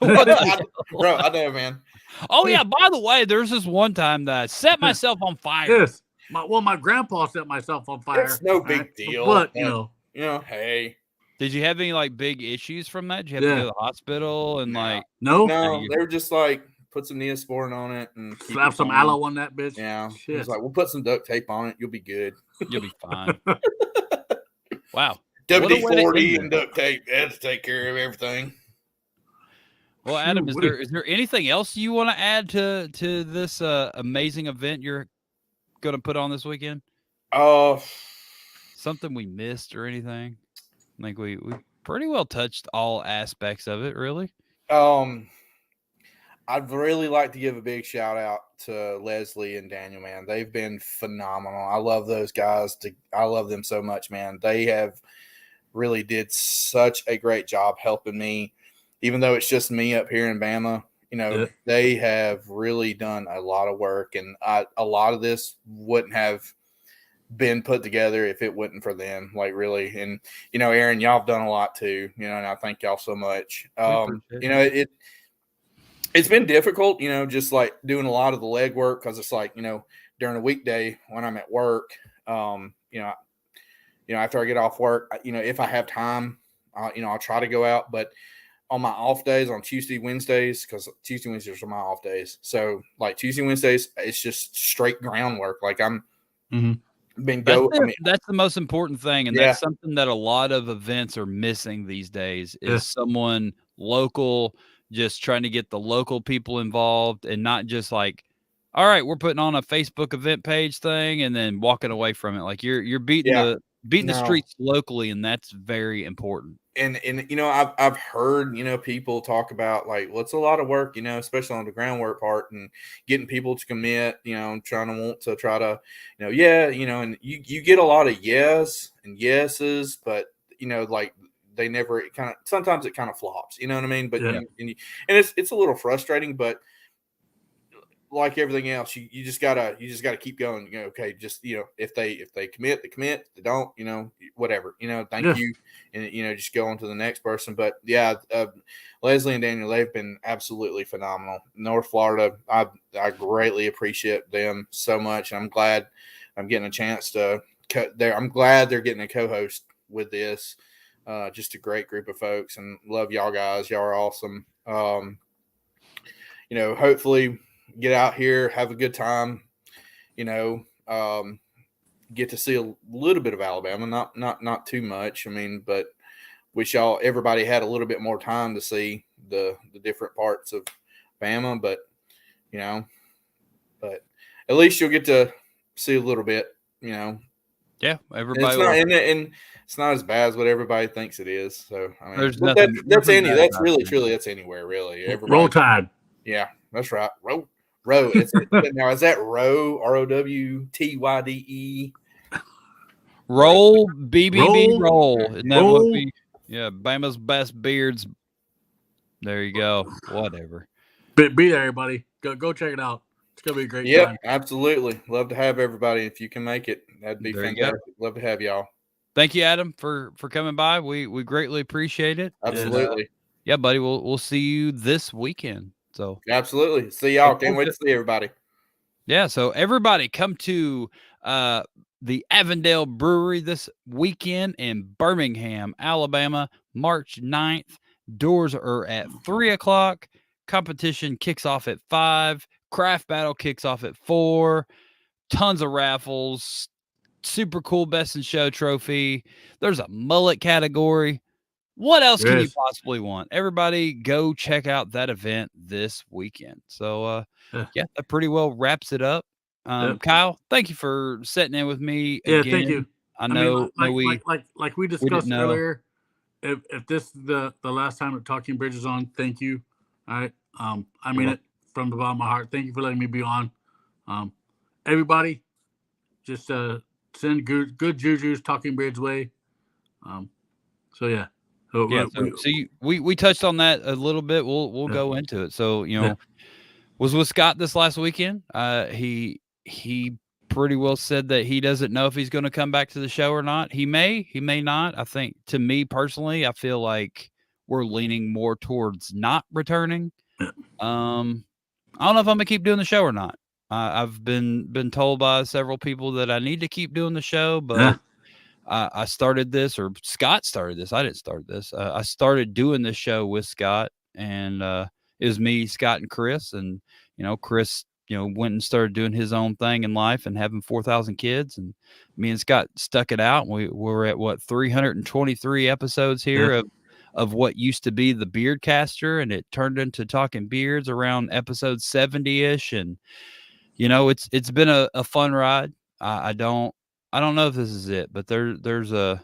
C: Bro, I know, man.
A: Oh yeah. By the way, there's this one time that I set myself on fire.
B: Yes. My grandpa set myself on fire.
C: It's no big deal.
B: But
C: hey.
A: Did you have any like big issues from that? Did you have to go to the hospital and
B: No,
C: they were just like, put some Neosporin on it and
B: slap some aloe on that bitch.
C: Yeah. It was like, we'll put some duct tape on it. You'll be good.
A: You'll be fine. Wow.
C: WD-40 and duct tape. That to take care of everything.
A: Well, Adam, is there anything else you want to add to this amazing event you're going to put on this weekend? Something we missed or anything? I think we pretty well touched all aspects of it, really.
C: I'd really like to give a big shout out to Leslie and Daniel, man. They've been phenomenal. I love those guys. I love them so much, man. They have really did such a great job helping me, even though it's just me up here in Bama. They have really done a lot of work, and a lot of this wouldn't have been put together if it wasn't for them, like really. And Aaron, y'all have done a lot too, and I thank y'all so much. It's been difficult, just like doing a lot of the legwork, because it's like, during a weekday when I'm at work, after I get off work, if I have time, I'll try to go out. But on my off days, on Tuesday, Wednesdays, because Tuesday, Wednesdays are my off days. So like Tuesday, Wednesdays, it's just straight groundwork. Like I'm
A: that's the most important thing. And that's something that a lot of events are missing these days is someone local, just trying to get the local people involved and not just like, all right, we're putting on a Facebook event page thing and then walking away from it. Like you're beating the streets locally, and that's very important.
C: And I've heard people talk about like, well, it's a lot of work, especially on the groundwork part and getting people to commit, and trying to and you get a lot of yes and yeses, but like they never sometimes it kind of flops, you know what I mean? But and it's a little frustrating, but like everything else, you just gotta keep going. Okay, just if they commit, they commit. If they don't, whatever. Thank you, and just go on to the next person. But Leslie and Daniel, they've been absolutely phenomenal. North Florida, I greatly appreciate them so much. I'm glad I'm getting a chance to cut there. I'm glad they're getting a co-host with this. Just a great group of folks, and love y'all guys. Y'all are awesome. Hopefully get out here, have a good time, get to see a little bit of Alabama, not too much. I mean, but wish everybody had a little bit more time to see the different parts of Bama, but but at least you'll get to see a little bit,
A: Yeah,
C: everybody. And it's not as bad as what everybody thinks it is. So I mean, that's anywhere really. Everybody,
B: Roll Tide.
C: Yeah, that's right. Row. Now is that Row ROWTYDE?
A: Roll BBB roll. Isn't that what Bama's best beards. There you go. Whatever.
B: Be there, everybody. Go check it out. It's gonna be a great time.
C: Yeah, absolutely. Love to have everybody. If you can make it, that'd be fantastic. Love to have y'all.
A: Thank you, Adam, for coming by. We greatly appreciate it.
C: Absolutely.
A: Yeah, buddy. We'll see you this weekend. So
C: absolutely. See y'all. Can't wait to see everybody.
A: Yeah. So everybody come to the Avondale Brewery this weekend in Birmingham, Alabama, March 9th. Doors are at 3:00. Competition kicks off at 5. Craft battle kicks off at 4. Tons of raffles. Super cool best in show trophy. There's a mullet category. What else
B: There
A: can you
B: is.
A: possibly want? Everybody go check out that event this weekend. So,
B: Yeah.
A: that pretty well wraps it up.
B: Yep.
A: Kyle, thank you for sitting in with me
B: Yeah,
A: again.
B: thank you.
A: I
B: I mean,
A: know
B: like we
A: we didn't
B: discussed
A: know.
B: earlier, if this is the last time that Talking Bridge is on, thank you. All right. I mean it from the bottom of my heart. Thank you for letting me be on. Everybody, just send good jujus Talking Bridge way. So yeah.
A: We touched on that a little bit. We'll go into it. So, was with Scott this last weekend. He pretty well said that he doesn't know if he's going to come back to the show or not. He may not. I think, to me personally, I feel like we're leaning more towards not returning.
B: Yeah.
A: I don't know if I'm gonna keep doing the show or not. I've been told by several people that I need to keep doing the show, but I started this, or Scott started this. I didn't start this. I started doing this show with Scott, and it was me, Scott, and Chris. And Chris, went and started doing his own thing in life and having 4,000 kids. And me and Scott stuck it out. We're at 323 episodes here of what used to be the Beardcaster, and it turned into Talking Beards around episode 70-ish. And it's been a fun ride. I don't know if this is it, but there's a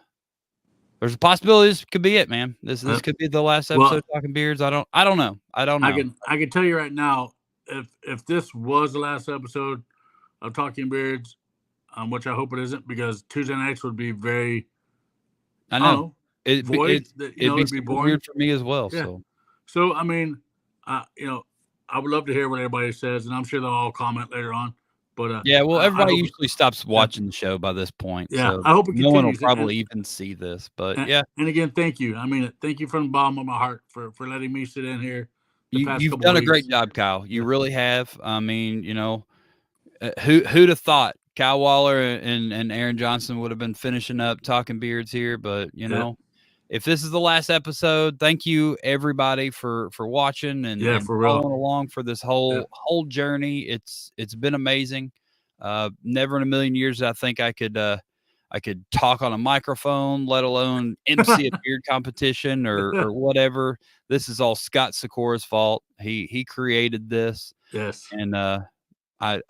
A: possibility this could be it, man. This could be the last episode of Talking Beards. I don't know. I
B: can tell you right now, if this was the last episode of Talking Beards, which I hope it isn't, because Tuesday nights would be very,
A: I know.
B: It'd be boring.
A: Weird for me as well.
B: Yeah. So I mean, I would love to hear what everybody says, and I'm sure they'll all comment later on. But
A: everybody usually stops watching the show by this point.
B: Yeah,
A: so
B: I hope it continues.
A: No one will probably even see this, but
B: And again, thank you. I mean, thank you from the bottom of my heart for letting me sit in here.
A: You've done a great job, Kyle. You really have. I mean, who'd have thought Kyle Waller and Aaron Johnston would have been finishing up Talking Beards here? But if this is the last episode, thank you everybody for watching and
B: for real,
A: following along for this whole journey. It's been amazing. Never in a million years I think I could talk on a microphone, let alone MC a beard competition or whatever. This is all Scott Sykora's fault. He created this.
B: Yes.
A: And I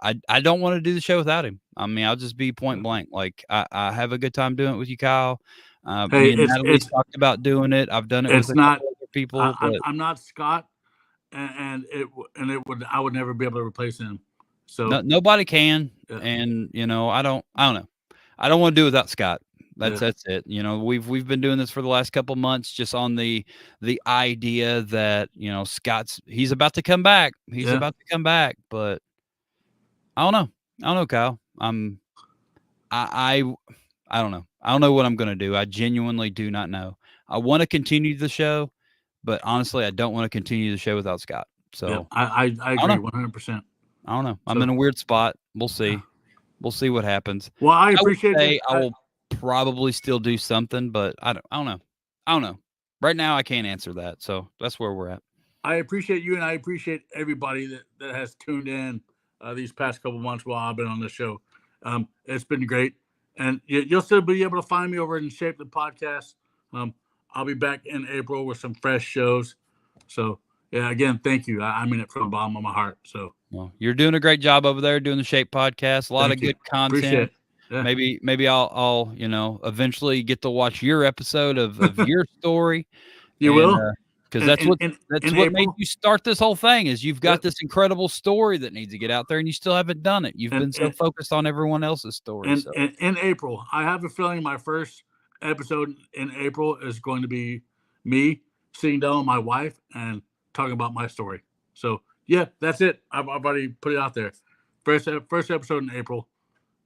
A: don't want to do the show without him. I mean, I'll just be point blank. Like I have a good time doing it with you, Kyle. Me and Natalie talked about doing it. I've done it with a couple other people.
B: I'm not Scott, and I would never be able to replace him. So
A: nobody can. And I don't know. I don't want to do without Scott. That's it. We've been doing this for the last couple months, just on the idea that he's about to come back. He's about to come back, but I don't know, Kyle. I don't know. I don't know what I'm going to do. I genuinely do not know. I want to continue the show, but honestly, I don't want to continue the show without Scott. So
B: I agree 100%.
A: I don't know. I'm in a weird spot. We'll see. We'll see what happens.
B: Well, I appreciate it.
A: I will probably still do something, but I don't know. I don't know. Right now, I can't answer that. So that's where we're at.
B: I appreciate you, and I appreciate everybody that has tuned in these past couple months while I've been on the show. It's been great. And you'll still be able to find me over in Shape the Podcast. I'll be back in April with some fresh shows. So, again, thank you. I mean it from the bottom of my heart. So,
A: well, you're doing a great job over there doing the Shape Podcast. A lot of good content.
B: Appreciate it. Yeah.
A: Maybe I'll eventually get to watch your episode of your story.
B: You will.
A: Because that's what made you start this whole thing. Is you've got this incredible story that needs to get out there, and you still haven't done it. You've been so focused on everyone else's story.
B: And in April, I have a feeling my first episode in April is going to be me sitting down with my wife and talking about my story. So that's it. I've already put it out there. First episode in April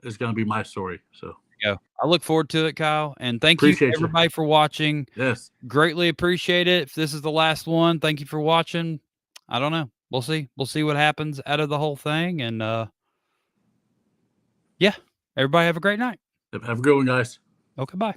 B: is going to be my story. So.
A: Go. I look forward to it, Kyle. And thank you everybody for watching.
B: Yes.
A: Greatly appreciate it. If this is the last one, thank you for watching. I don't know. We'll see. We'll see what happens out of the whole thing. And everybody have a great night.
B: Have a good one, guys.
A: Okay, bye.